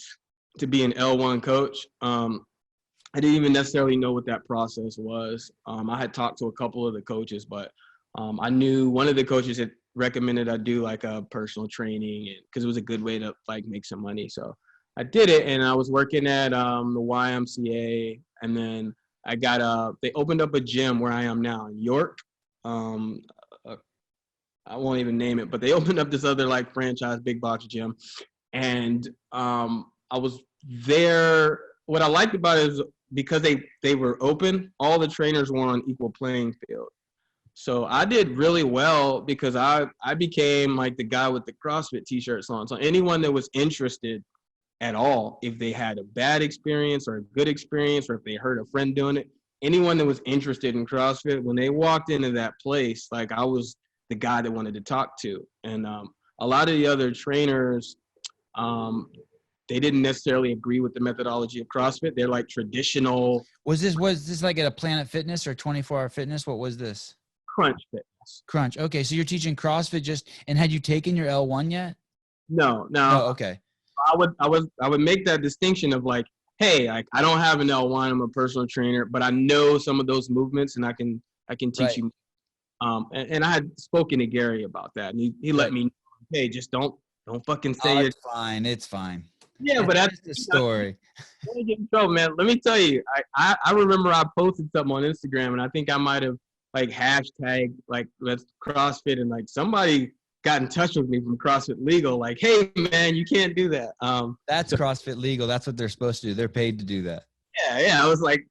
to be an L1 coach. I didn't even necessarily know what that process was. I had talked to a couple of the coaches, but I knew one of the coaches had recommended I do like a personal training because it was a good way to like make some money. So I did it, and I was working at the YMCA, and then they opened up a gym where I am now in York. I won't even name it, but they opened up this other like franchise big box gym, and I was there. What I liked about it is because they were open, all the trainers were on equal playing field. So I did really well because I became like the guy with the CrossFit t-shirts on. So anyone that was interested at all, if they had a bad experience or a good experience, or if they heard a friend doing it, anyone that was interested in CrossFit, when they walked into that place, like I was the guy that wanted to talk to. And a lot of the other trainers, they didn't necessarily agree with the methodology of CrossFit. They're like traditional. Was this like at a Planet Fitness or 24-hour fitness? What was this? Crunch Fitness. Crunch. Okay, so you're teaching CrossFit and had you taken your L1 yet? No. Oh, okay. I would make that distinction of like, hey, like I don't have an L1, I'm a personal trainer, but I know some of those movements and I can teach you. And I had spoken to Gary about that, and he let me know, hey, just don't fucking say it's fine. It's fine. Yeah, but that's the story. Let me get in trouble, man. Let me tell you, I remember I posted something on Instagram, and I think I might have like hashtag like let's CrossFit, and like somebody got in touch with me from CrossFit Legal, like, hey man, you can't do that. That's CrossFit Legal. That's what they're supposed to do. They're paid to do that. Yeah. I was like,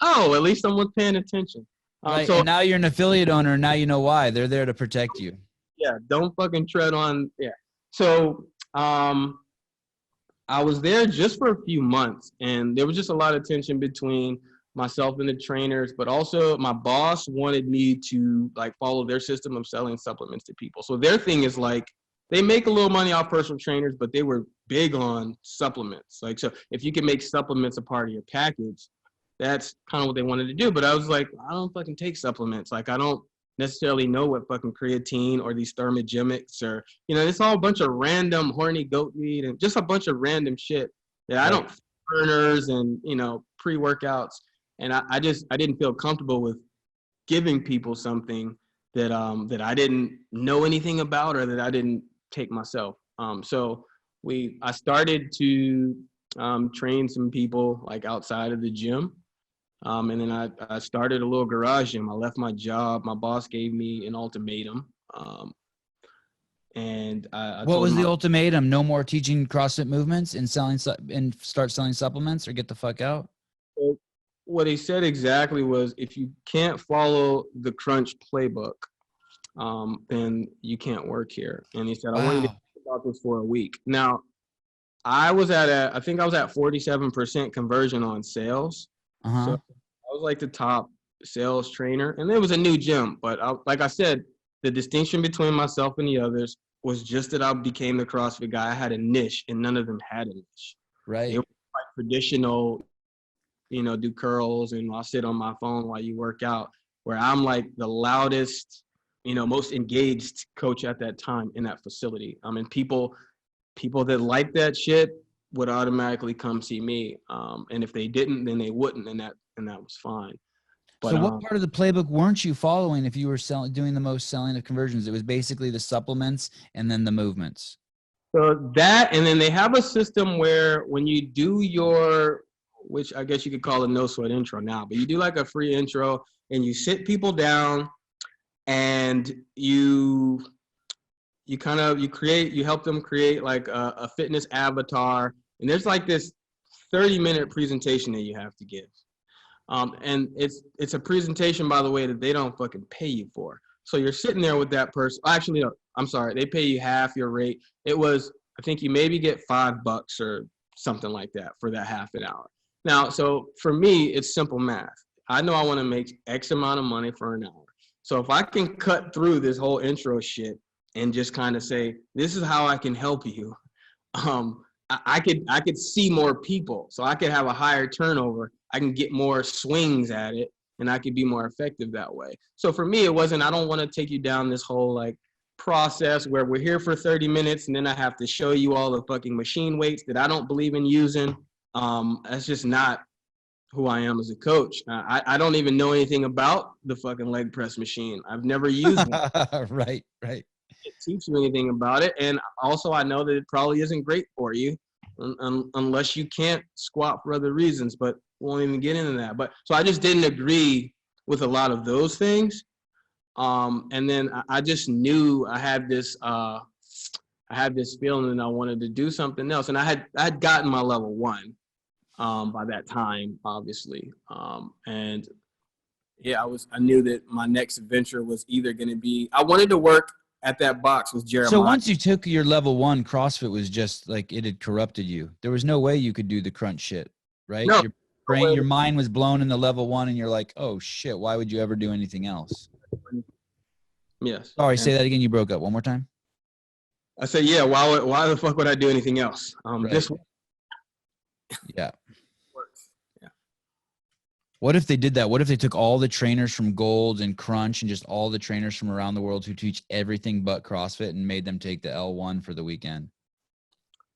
oh, at least someone's paying attention. Right. So, and now you're an affiliate owner, and now you know why. They're there to protect you. Yeah, don't fucking tread on. Yeah. So I was there just for a few months, and there was just a lot of tension between myself and the trainers, but also my boss wanted me to like follow their system of selling supplements to people. So their thing is like, they make a little money off personal trainers, but they were big on supplements. Like, so if you can make supplements a part of your package, that's kind of what they wanted to do. But I was like, I don't fucking take supplements. Like, I don't necessarily know what fucking creatine or these thermogenics or, it's all a bunch of random horny goat weed and just a bunch of random shit that I don't, burners and, pre-workouts. And I didn't feel comfortable with giving people something that I didn't know anything about or that I didn't take myself. So I started to train some people like outside of the gym. And then I started a little garage gym. I left my job. My boss gave me an ultimatum. And I What told was him the ultimatum? No more teaching CrossFit movements and and start selling supplements, or get the fuck out? what he said exactly was, if you can't follow the crunch playbook, then you can't work here. And he said, I want you to Wow. think about this for a week. Now, I think I was at 47% conversion on sales. So Uh-huh. I was like the top sales trainer, and it was a new gym. But like I said, the distinction between myself and the others was just that I became the CrossFit guy. I had a niche, and none of them had a niche. They Right. were like traditional, do curls, and I'll sit on my phone while you work out. Where I'm like the loudest, most engaged coach at that time in that facility. I mean, people that like that shit would automatically come see me. And if they didn't, then they wouldn't, and that was fine. But So what part of the playbook weren't you following if you were doing the most selling of conversions? It was basically the supplements and then the movements. so that, and then they have a system where when you do your, which I guess you could call a no sweat intro now, but you do like a free intro and you sit people down and you help them create like a fitness avatar. And there's like this 30-minute presentation that you have to give. And it's a presentation, by the way, that they don't fucking pay you for. So you're sitting there with that person. Actually, no, I'm sorry. They pay you half your rate. I think you maybe get $5 or something like that for that half an hour. Now, so for me, it's simple math. I know I want to make X amount of money for an hour. So if I can cut through this whole intro shit and just kind of say, this is how I can help you, I could see more people. So I could have a higher turnover. I can get more swings at it, and I could be more effective that way. So for me, it wasn't, I don't want to take you down this whole like process where we're here for 30 minutes and then I have to show you all the fucking machine weights that I don't believe in using. That's just not who I am as a coach. I don't even know anything about the fucking leg press machine. I've never used one. Right. Can't teach you anything about it. And also I know that it probably isn't great for you unless you can't squat for other reasons, but won't even get into that. But so I just didn't agree with a lot of those things. And then I just knew I had this feeling that I wanted to do something else. And I had gotten my level 1 by that time, obviously. And yeah, I knew that my next venture was either going to be, I wanted to work at that box with Jeremiah. So once you took your level 1, CrossFit was just like it had corrupted you. There was no way you could do the crunch shit, right? No, Your mind was blown in the level 1 and you're like, oh shit, why would you ever do anything else? Yes. Sorry, say that again. You broke up one more time. I said, yeah, why the fuck would I do anything else? Right. This Yeah. works. Yeah. What if they did that? What if they took all the trainers from Gold and Crunch and just all the trainers from around the world who teach everything but CrossFit and made them take the L1 for the weekend?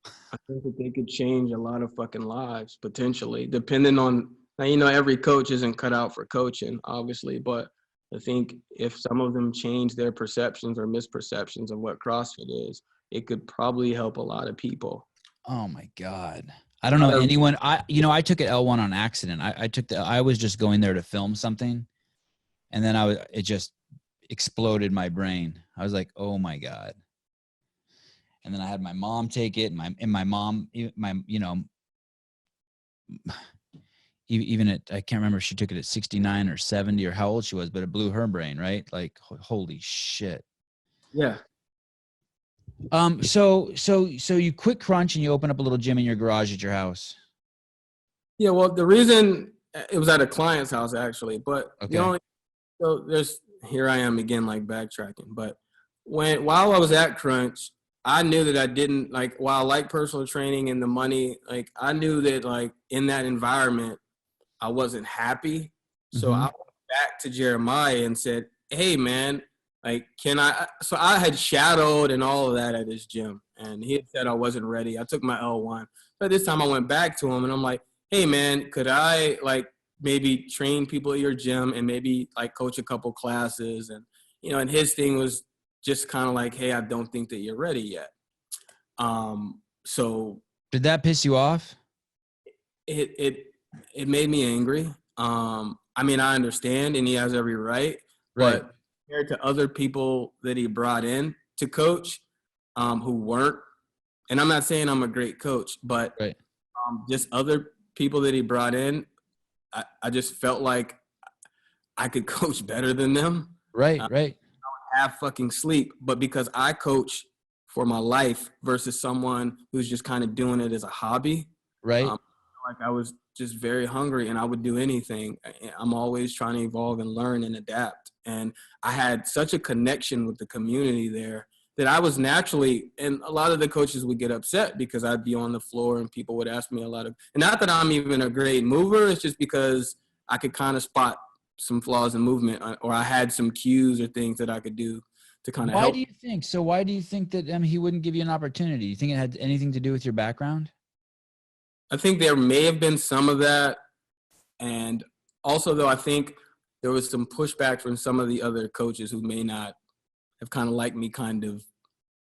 I think that they could change a lot of fucking lives potentially, depending on, now, every coach isn't cut out for coaching, obviously, but I think if some of them change their perceptions or misperceptions of what CrossFit is, it could probably help a lot of people. Oh my God. I don't know anyone. I took an L1 on accident. I was just going there to film something, and then it just exploded my brain. I was like, oh my God. And then I had my mom take it, and my mom, even at, I can't remember if she took it at 69 or 70 or how old she was, but it blew her brain, right? Like, holy shit. Yeah. So you quit Crunch and you open up a little gym in your garage at your house. Yeah. Well, the reason it was at a client's house actually, but okay. Here I am again, like backtracking, but while I was at Crunch, I knew that I didn't like, while I like personal training and the money, like I knew that like in that environment, I wasn't happy. So I went back to Jeremiah and said, hey man, like, so I had shadowed and all of that at his gym, and he had said I wasn't ready. I took my L1. But this time I went back to him and I'm like, hey man, could I like maybe train people at your gym and maybe like coach a couple classes? And, and his thing was just kind of like, hey, I don't think that you're ready yet. So Did that piss you off? it made me angry. I mean, I understand, and he has every right, Right. but compared to other people that he brought in to coach, who weren't, and I'm not saying I'm a great coach, but Right. just other people that he brought in, I just felt like I could coach better than them. Right. Right. Have fucking sleep, but because I coach for my life versus someone who's just kind of doing it as a hobby, Right. like I was just very hungry and I would do anything. I'm always trying to evolve and learn and adapt. And I had such a connection with the community there that I was naturally, and a lot of the coaches would get upset because I'd be on the floor and people would ask me a lot of, and not that I'm even a great mover, it's just because I could kind of spot some flaws in movement, or I had some cues or things that I could do to kind of Why help. do you think? So why do you think that he wouldn't give you an opportunity? You think it had anything to do with your background? I think there may have been some of that. And also, though, I think there was some pushback from some of the other coaches who may not have kind of liked me kind of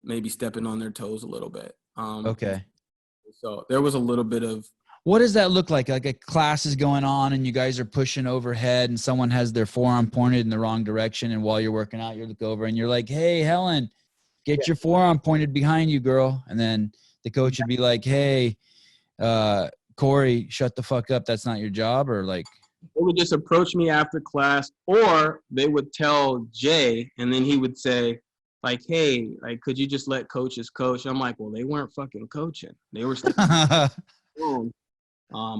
maybe stepping on their toes a little bit. Okay. So there was a little bit of, What does that look like? Like a class is going on and you guys are pushing overhead and someone has their forearm pointed in the wrong direction. And while you're working out, you look over and you're like, hey, Helen, get your forearm pointed behind you, girl. And then the coach would be like, hey, Corey, shut the fuck up. That's not your job. Or like, they would just approach me after class, or they would tell Jay, and then he would say, like, hey, like, could you just let coaches coach? I'm like, well, they weren't fucking coaching. They were sticking on.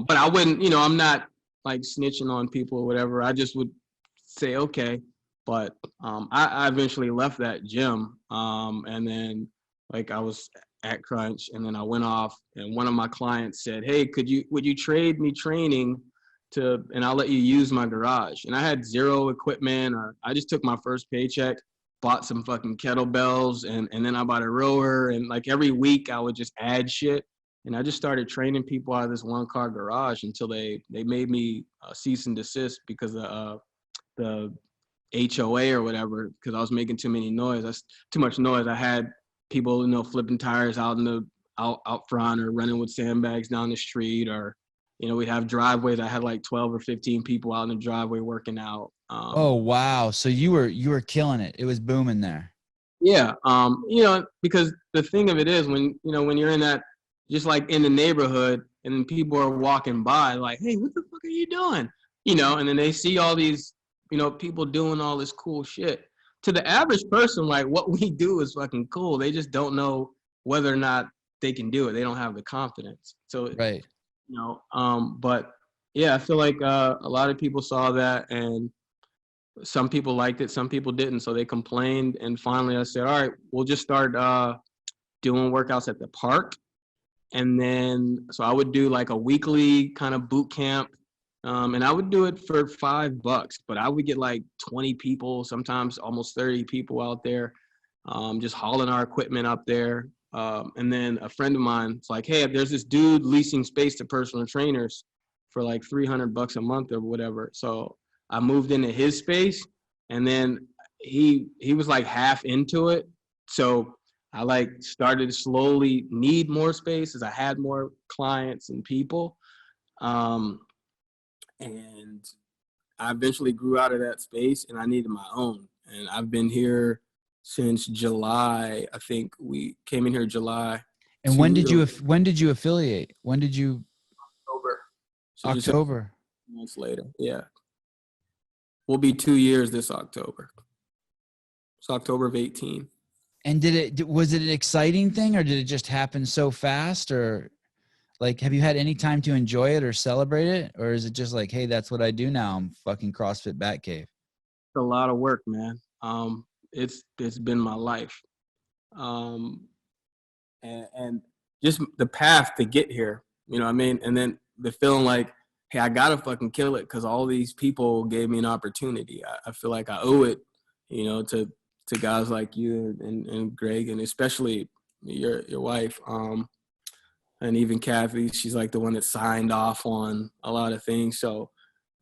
But I wouldn't, I'm not like snitching on people or whatever. I just would say, okay. But I eventually left that gym. And then like I was at Crunch, and then I went off, and one of my clients said, hey, would you trade me training and I'll let you use my garage. And I had zero equipment. I just took my first paycheck, bought some fucking kettlebells, and then I bought a rower. And like every week I would just add shit. And I just started training people out of this one car garage until they made me cease and desist because of the HOA or whatever, because I was making too much noise. I had people, flipping tires out front, or running with sandbags down the street, or we'd have driveways. I had like 12 or 15 people out in the driveway working out. oh, wow. So you were killing it. It was booming there. Yeah. Because the thing of it is when you're in that, just like in the neighborhood, and people are walking by like, hey, what the fuck are you doing? And then they see all these, people doing all this cool shit. To the average person, like what we do is fucking cool. They just don't know whether or not they can do it. They don't have the confidence. So, Right. but yeah, I feel like a lot of people saw that, and some people liked it, some people didn't. So they complained, and finally I said, all right, we'll just start doing workouts at the park. And then, so I would do like a weekly kind of boot camp. And I would do it for $5, but I would get like 20 people, sometimes almost 30 people out there, just hauling our equipment up there. And then a friend of mine was like, hey, there's this dude leasing space to personal trainers for like $300 a month or whatever. So I moved into his space, and then he was like half into it. So I like started to slowly need more space as I had more clients and people. And I eventually grew out of that space, and I needed my own. And I've been here since July. I think we came in here July. And when did you affiliate? When did you? October. So October. just months later. Yeah. We'll be 2 years this October. It's October of 18. And was it an exciting thing, or did it just happen so fast? Or like, have you had any time to enjoy it or celebrate it? Or is it just like, hey, that's what I do now. I'm fucking CrossFit Batcave. It's a lot of work, man. It's been my life. And just the path to get here, you know what I mean? And then the feeling like, hey, I gotta fucking kill it because all these people gave me an opportunity. I feel like I owe it, to guys like you and Greg, and especially your wife, and even Kathy. She's like the one that signed off on a lot of things. So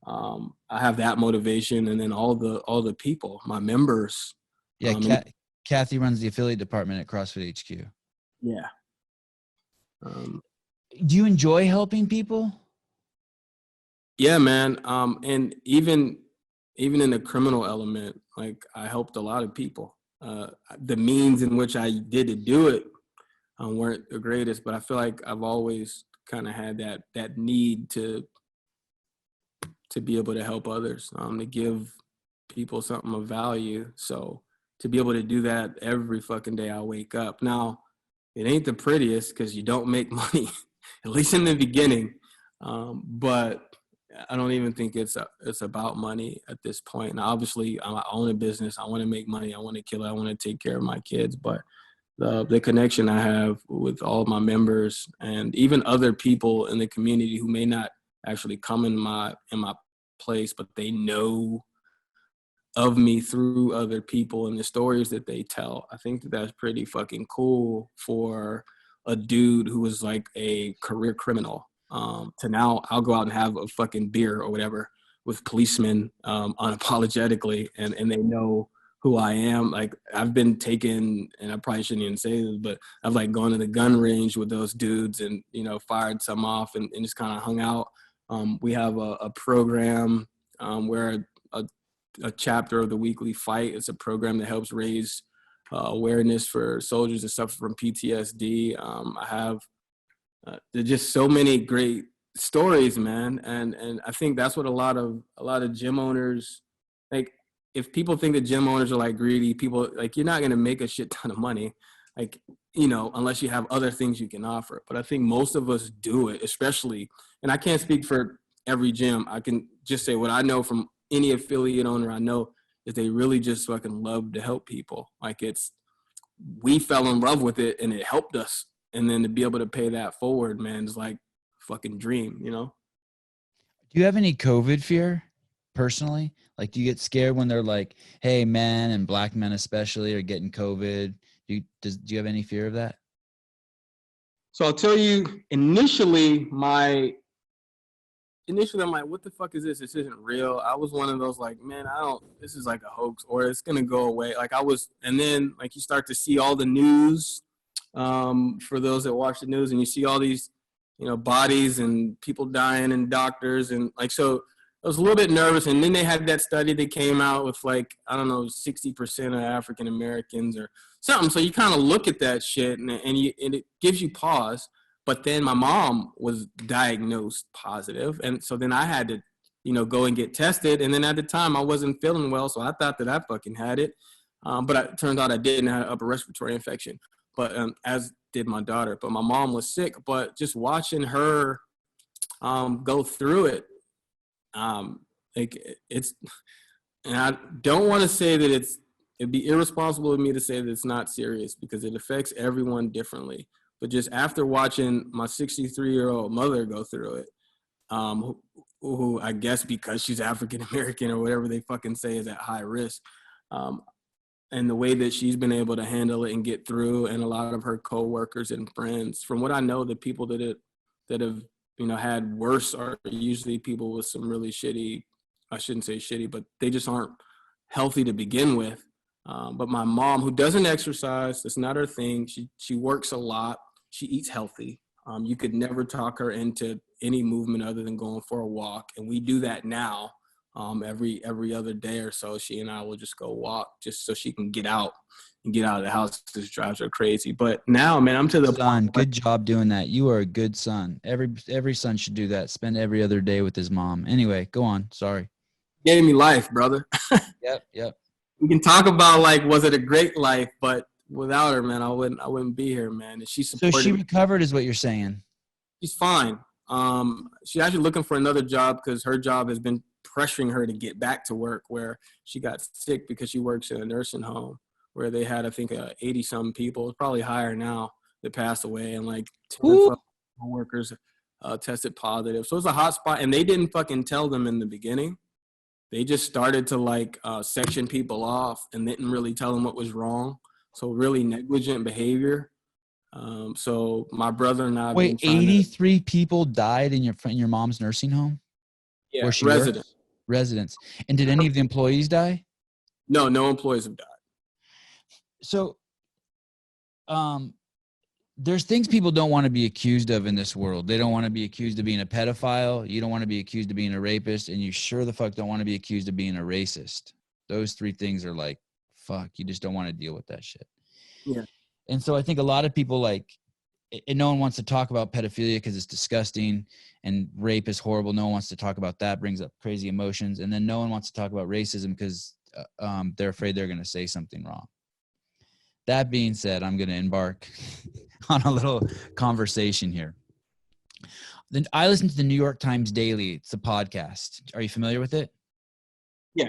I have that motivation, and then all the people, my members. Yeah, Kathy runs the affiliate department at CrossFit HQ. Yeah. Do you enjoy helping people? Yeah, man. And even in the criminal element, like I helped a lot of people. The means in which I did to do it weren't the greatest, but I feel like I've always kind of had that need to be able to help others, to give people something of value. So to be able to do that every fucking day I wake up. Now, it ain't the prettiest because you don't make money, at least in the beginning. But I don't even think it's about money at this point. And obviously, I own a business. I want to make money. I want to kill it. I want to take care of my kids. But the connection I have with all of my members and even other people in the community who may not actually come in my place, but they know of me through other people and the stories that they tell. I think that's pretty fucking cool for a dude who was like a career criminal to now I'll go out and have a fucking beer or whatever with policemen unapologetically, and they know who I am. Like I've been taken, and I probably shouldn't even say this, but I've like gone to the gun range with those dudes and, you know, fired some off and just kind of hung out. We have a program where a chapter of the Weekly Fight. It's a program that helps raise awareness for soldiers that suffer from PTSD. I have there's just so many great stories, man, and I think that's what a lot of gym owners like. If people think that gym owners are like greedy people, like you're not gonna make a shit ton of money, like, you know, unless you have other things you can offer. But I think most of us do it, especially, and I can't speak for every gym. I can just say what I know from any affiliate owner I know is they really just fucking love to help people. Like we fell in love with it and it helped us. And then to be able to pay that forward, man, is like fucking dream, you know? Do you have any COVID fear personally? Like, do you get scared when they're like, hey, men and black men especially are getting COVID? Do you have any fear of that? So I'll tell you, initially I'm like, what the fuck is this? This isn't real. I was one of those like, man, this is like a hoax or it's going to go away. Like and then like you start to see all the news for those that watch the news and you see all these, you know, bodies and people dying and doctors. And like, so I was a little bit nervous. And then they had that study that came out with like, I don't know, 60% of African-Americans or something. So you kind of look at that shit and it gives you pause. But then my mom was diagnosed positive. And so then I had to, you know, go and get tested. And then at the time I wasn't feeling well. So I thought that I fucking had it. But it turned out I didn't have an upper respiratory infection, but as did my daughter. But my mom was sick. But just watching her go through it, like it's, and I don't want to say that it'd be irresponsible of me to say that it's not serious because it affects everyone differently. But just after watching my 63-year-old mother go through it, who I guess because she's African American or whatever they fucking say is at high risk, and the way that she's been able to handle it and get through, and a lot of her coworkers and friends, from what I know, the people that have, you know, had worse are usually people with some really shitty, I shouldn't say shitty, but they just aren't healthy to begin with. But my mom, who doesn't exercise, that's not her thing. She works a lot. She eats healthy. You could never talk her into any movement other than going for a walk. And we do that now. Every other day or so, she and I will just go walk just so she can get out and get out of the house because it drives her crazy. But now, man, I'm to the Son, point. good job doing that. You are a good son. Every son should do that. Spend every other day with his mom. Anyway, go on. Sorry. Gave me life, brother. Yep. We can talk about like, was it a great life? But without her, man, I wouldn't be here, man. And she So supported she me. recovered, is what you're saying? She's fine. She's actually looking for another job because her job has been pressuring her to get back to work, where she got sick because she works in a nursing home where they had, I think, 80 some people, it's probably higher now, that passed away, and like 10 or 12 workers tested positive. So it's a hot spot, and they didn't fucking tell them in the beginning. They just started to like section people off and didn't really tell them what was wrong. So really negligent behavior. So my brother and I have been Wait, trying to, 83 people died in your mom's nursing home yeah, where she resident. works? Residents. And did any of the employees die? No employees have died. So, there's things people don't want to be accused of in this world. They don't want to be accused of being a pedophile. You don't want to be accused of being a rapist, and you sure the fuck don't want to be accused of being a racist. Those three things are like, fuck, you just don't want to deal with that shit. Yeah. And so I think a lot of people like, and no one wants to talk about pedophilia because it's disgusting, and rape is horrible. No one wants to talk about that, brings up crazy emotions. And then no one wants to talk about racism because they're afraid they're going to say something wrong. That being said, I'm going to embark on a little conversation here. Then I listen to the New York Times Daily. It's a podcast. Are you familiar with it? Yeah.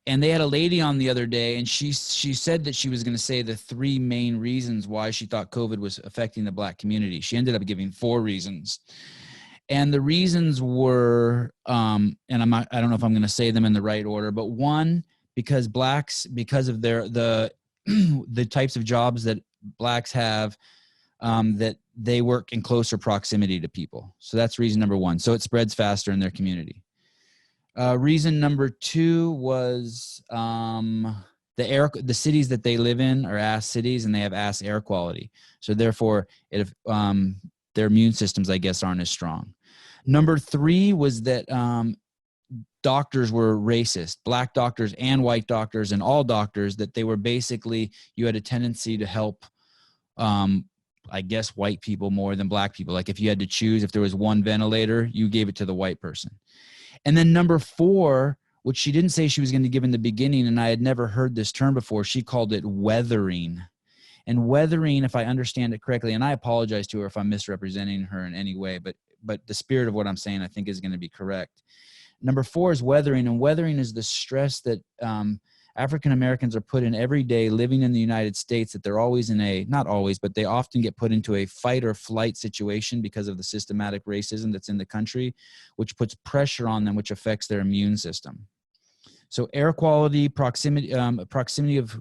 And they had a lady on the other day, and she said that she was going to say the three main reasons why she thought COVID was affecting the Black community. She ended up giving 4 reasons. And the reasons were, and I don't know if I'm going to say them in the right order, but one, because Blacks, because of the types of jobs that Blacks have, that they work in closer proximity to people. So that's reason number one. So it spreads faster in their community. Reason number 2 was the cities that they live in are ass cities, and they have ass air quality. So therefore, their immune systems, I guess, aren't as strong. Number 3 was that doctors were racist, Black doctors and white doctors and all doctors, that they were basically, you had a tendency to help, I guess, white people more than Black people. Like if you had to choose, if there was one ventilator, you gave it to the white person. And then number 4, which she didn't say she was going to give in the beginning, and I had never heard this term before, she called it weathering. And weathering, if I understand it correctly, and I apologize to her if I'm misrepresenting her in any way, but the spirit of what I'm saying, I think, is going to be correct. Number 4 is weathering, and weathering is the stress that African Americans are put in every day living in the United States, that they're always in a, not always, but they often get put into a fight or flight situation because of the systematic racism that's in the country, which puts pressure on them, which affects their immune system. So air quality, proximity of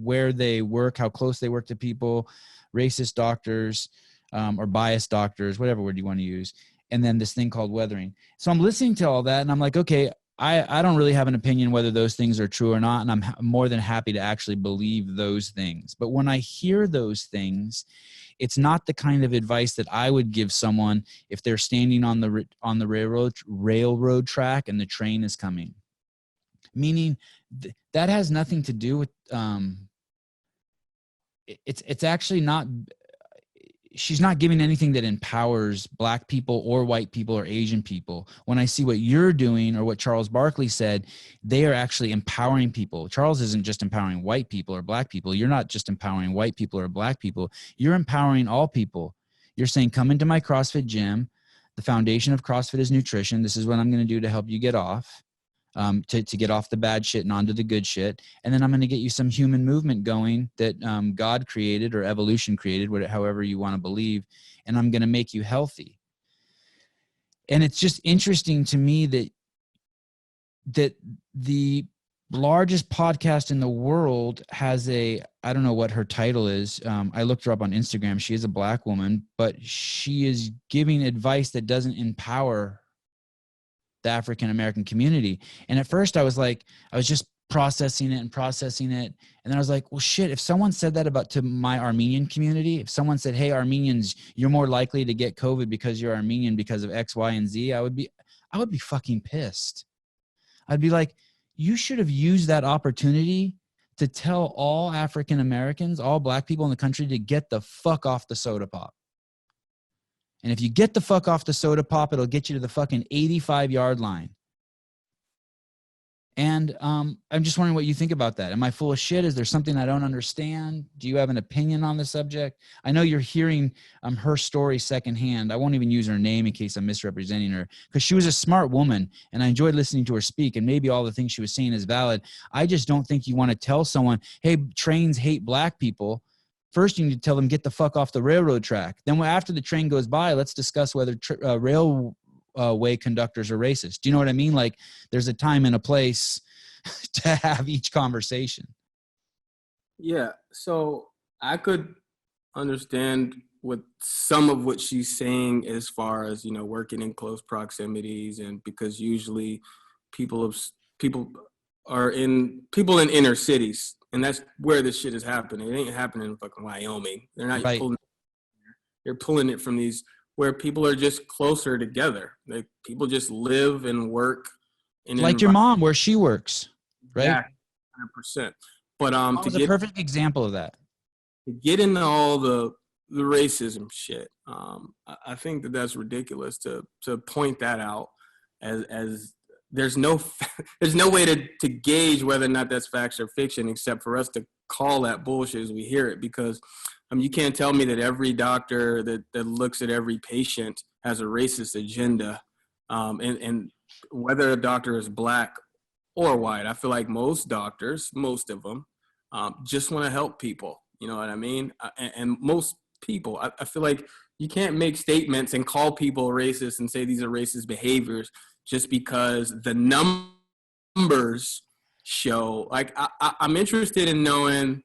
where they work, how close they work to people, racist doctors, or biased doctors, whatever word you want to use. And then this thing called weathering. So I'm listening to all that and I'm like, okay, I don't really have an opinion whether those things are true or not. And I'm more than happy to actually believe those things. But when I hear those things, it's not the kind of advice that I would give someone if they're standing on the railroad track and the train is coming. Meaning that has nothing to do with, it's actually not, she's not giving anything that empowers Black people or white people or Asian people. When I see what you're doing or what Charles Barkley said, they are actually empowering people. Charles isn't just empowering white people or Black people. You're not just empowering white people or Black people. You're empowering all people. You're saying, come into my CrossFit gym. The foundation of CrossFit is nutrition. This is what I'm going to do to help you get off. To get off the bad shit and onto the good shit. And then I'm going to get you some human movement going that God created or evolution created, however you want to believe. And I'm going to make you healthy. And it's just interesting to me that the largest podcast in the world has I don't know what her title is. I looked her up on Instagram. She is a Black woman, but she is giving advice that doesn't empower the African American community. And at first I was just processing it. And then I was like, well, shit, if someone said that to my Armenian community, if someone said, hey, Armenians, you're more likely to get COVID because you're Armenian because of X, Y, and Z, I would be fucking pissed. I'd be like, you should have used that opportunity to tell all African Americans, all Black people in the country, to get the fuck off the soda pop. And if you get the fuck off the soda pop, it'll get you to the fucking 85-yard line. And I'm just wondering what you think about that. Am I full of shit? Is there something I don't understand? Do you have an opinion on the subject? I know you're hearing her story secondhand. I won't even use her name in case I'm misrepresenting her, because she was a smart woman and I enjoyed listening to her speak, and maybe all the things she was saying is valid. I just don't think you want to tell someone, hey, trains hate Black people. First, you need to tell them, get the fuck off the railroad track. Then after the train goes by, let's discuss whether railway conductors are racist. Do you know what I mean? Like, there's a time and a place to have each conversation. Yeah. So I could understand with some of what she's saying as far as, working in close proximities, and because usually people are in people in inner cities, and that's where this shit is happening. It ain't happening in fucking Wyoming. They're not Right. pulling. They're pulling it from these where people are just closer together. Like people just live and work in an Like your environment. mom, where she works, right? Exactly, 100%. But Mom to was a get perfect example of that. into all the racism shit, I think that that's ridiculous to point that out as there's no there's no way to gauge whether or not that's facts or fiction except for us to call that bullshit as we hear it, because you can't tell me that every doctor that looks at every patient has a racist agenda, and whether a doctor is black or white. I feel like most doctors, most of them, just want to help people. You know what I mean? And most people, I feel like you can't make statements and call people racist and say these are racist behaviors just because the numbers show. Like, I'm interested in knowing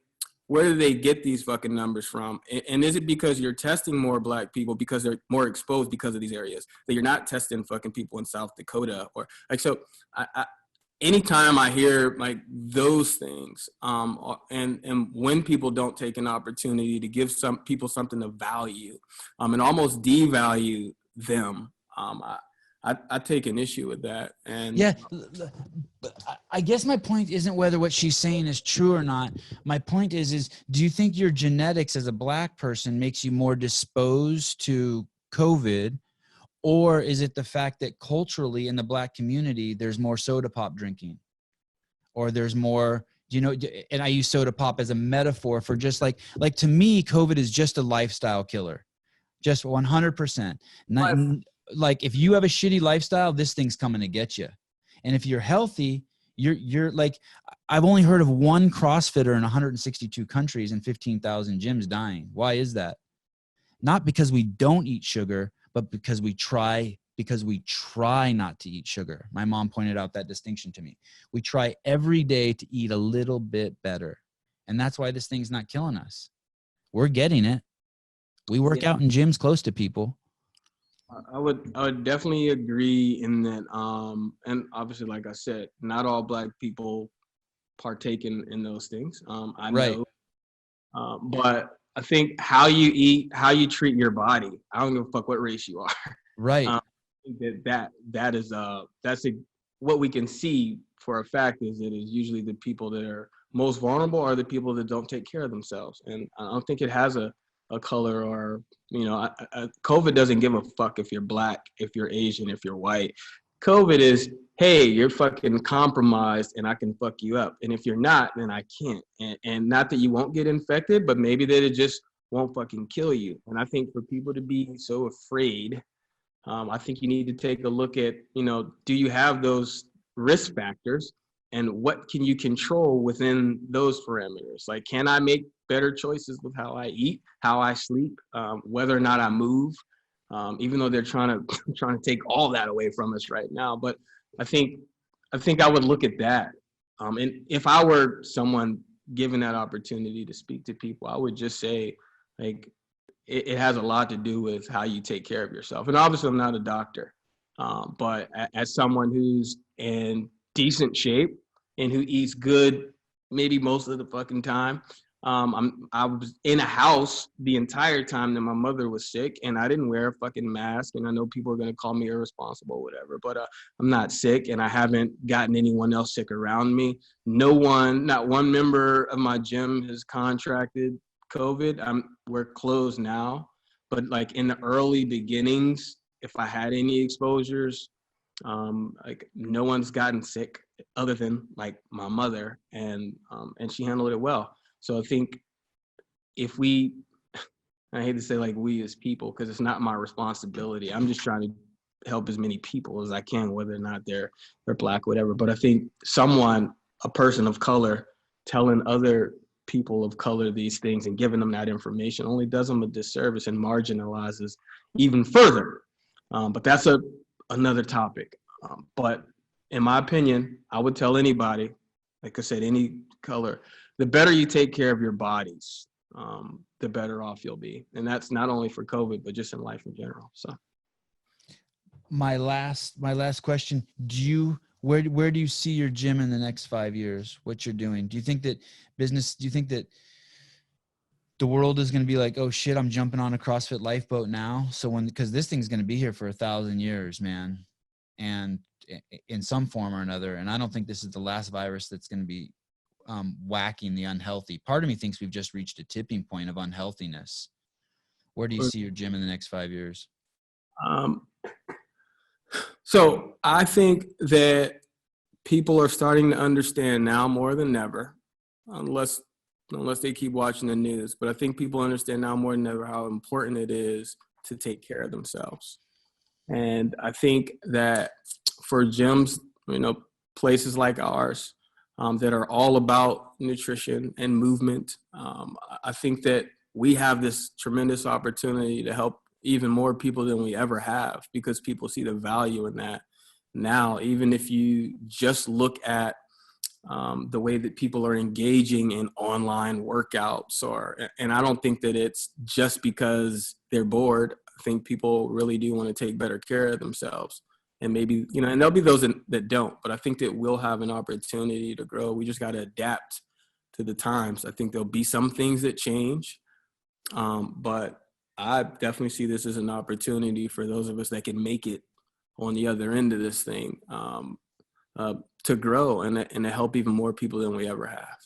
where do they get these fucking numbers from? And is it because you're testing more black people because they're more exposed because of these areas, that you're not testing fucking people in South Dakota? Or like, so anytime I hear like those things, and when people don't take an opportunity to give some people something to value, and almost devalue them, I take an issue with that. And Yeah. I guess my point isn't whether what she's saying is true or not. My point is do you think your genetics as a black person makes you more disposed to COVID? Or is it the fact that culturally in the black community, there's more soda pop drinking, or there's more, and I use soda pop as a metaphor for just like to me, COVID is just a lifestyle killer, just 100%. Like if you have a shitty lifestyle, this thing's coming to get you. And if you're healthy, you're like, I've only heard of one CrossFitter in 162 countries and 15,000 gyms dying. Why is that? Not because we don't eat sugar, but because we try not to eat sugar. My mom pointed out that distinction to me. We try every day to eat a little bit better. And that's why this thing's not killing us. We're getting it. We work out in gyms close to people. I would definitely agree in that. And obviously, like I said, not all black people partake in those things. I know. But I think how you eat, how you treat your body. I don't give a fuck what race you are. Right. That is what we can see for a fact is it is usually the people that are most vulnerable are the people that don't take care of themselves. And I don't think it has a color or, COVID doesn't give a fuck if you're black, if you're Asian, if you're white. COVID is, hey, you're fucking compromised and I can fuck you up. And if you're not, then I can't. And not that you won't get infected, but maybe that it just won't fucking kill you. And I think for people to be so afraid, I think you need to take a look at, do you have those risk factors and what can you control within those parameters? Like, can I make better choices with how I eat, how I sleep, whether or not I move? Even though they're trying to take all that away from us right now. But I think I would look at that. And if I were someone given that opportunity to speak to people, I would just say, like, it has a lot to do with how you take care of yourself. And obviously, I'm not a doctor, but as someone who's in decent shape and who eats good, maybe most of the fucking time, I was in a house the entire time that my mother was sick, and I didn't wear a fucking mask. And I know people are gonna call me irresponsible, or whatever, but I'm not sick, and I haven't gotten anyone else sick around me. Not one member of my gym has contracted COVID. We're closed now, but like in the early beginnings, if I had any exposures, like no one's gotten sick other than like my mother, and she handled it well. So I think if I hate to say like we as people, because it's not my responsibility. I'm just trying to help as many people as I can, whether or not they're black, whatever. But I think a person of color, telling other people of color these things and giving them that information only does them a disservice and marginalizes even further. But that's another topic. But in my opinion, I would tell anybody, like I said, any color, the better you take care of your bodies, the better off you'll be. And that's not only for COVID, but just in life in general. So my last question, Where do you see your gym in the next 5 years? What you're doing? Do you think that the world is going to be like, oh shit, I'm jumping on a CrossFit lifeboat now? So because this thing's going to be here for 1,000 years, man, and in some form or another. And I don't think this is the last virus that's going to be whacking the unhealthy. Part of me thinks we've just reached a tipping point of unhealthiness. Where do you see your gym in the next 5 years? So I think that people are starting to understand now more than ever, unless they keep watching the news. But I think people understand now more than ever how important it is to take care of themselves. And I think that for gyms, places like ours that are all about nutrition and movement, I think that we have this tremendous opportunity to help even more people than we ever have, because people see the value in that now. Even if you just look at the way that people are engaging in online workouts, and I don't think that it's just because they're bored. I think people really do want to take better care of themselves, and maybe, and there'll be those that don't, but I think that we'll have an opportunity to grow. We just got to adapt to the times. I think there'll be some things that change, but I definitely see this as an opportunity for those of us that can make it on the other end of this thing, to grow and to help even more people than we ever have.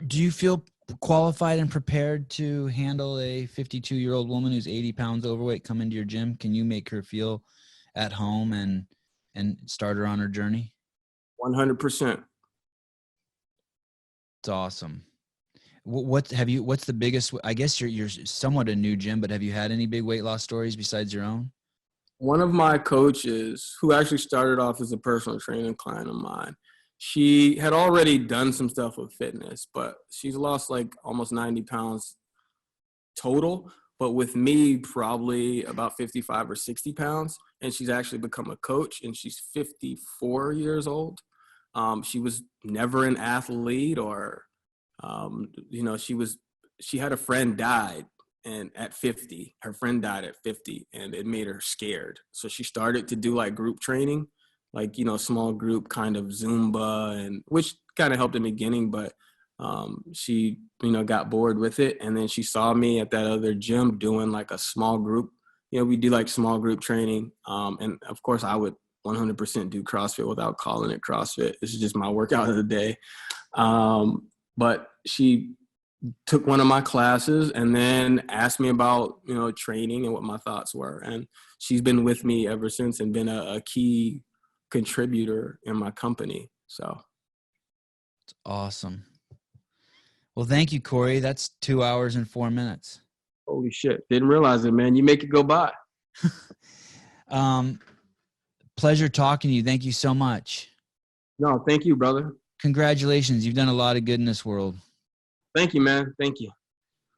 Do you feel qualified and prepared to handle a 52-year-old woman who's 80 pounds overweight come into your gym? Can you make her feel at home and start her on her journey? 100%. It's awesome. What's the biggest, I guess you're somewhat a new gym, but have you had any big weight loss stories besides your own? One of my coaches, who actually started off as a personal training client of mine, she had already done some stuff with fitness, but she's lost like almost 90 pounds total. But with me, probably about 55 or 60 pounds. And she's actually become a coach, and she's 54 years old. She was never an athlete, or she had a friend died, and at 50, her friend died at 50, and it made her scared. So she started to do like group training, like, small group kind of Zumba, and which kind of helped in the beginning, but she, got bored with it. And then she saw me at that other gym doing like a small group. We do like small group training. And of course I would 100% do CrossFit without calling it CrossFit. This is just my workout of the day. But she took one of my classes and then asked me about, training and what my thoughts were. And she's been with me ever since and been a key contributor in my company. So. It's awesome. Well, thank you, Corey. That's 2 hours and 4 minutes. Holy shit. Didn't realize it, man. You make it go by. Pleasure talking to you. Thank you so much. No, thank you, brother. Congratulations. You've done a lot of good in this world. Thank you, man. Thank you.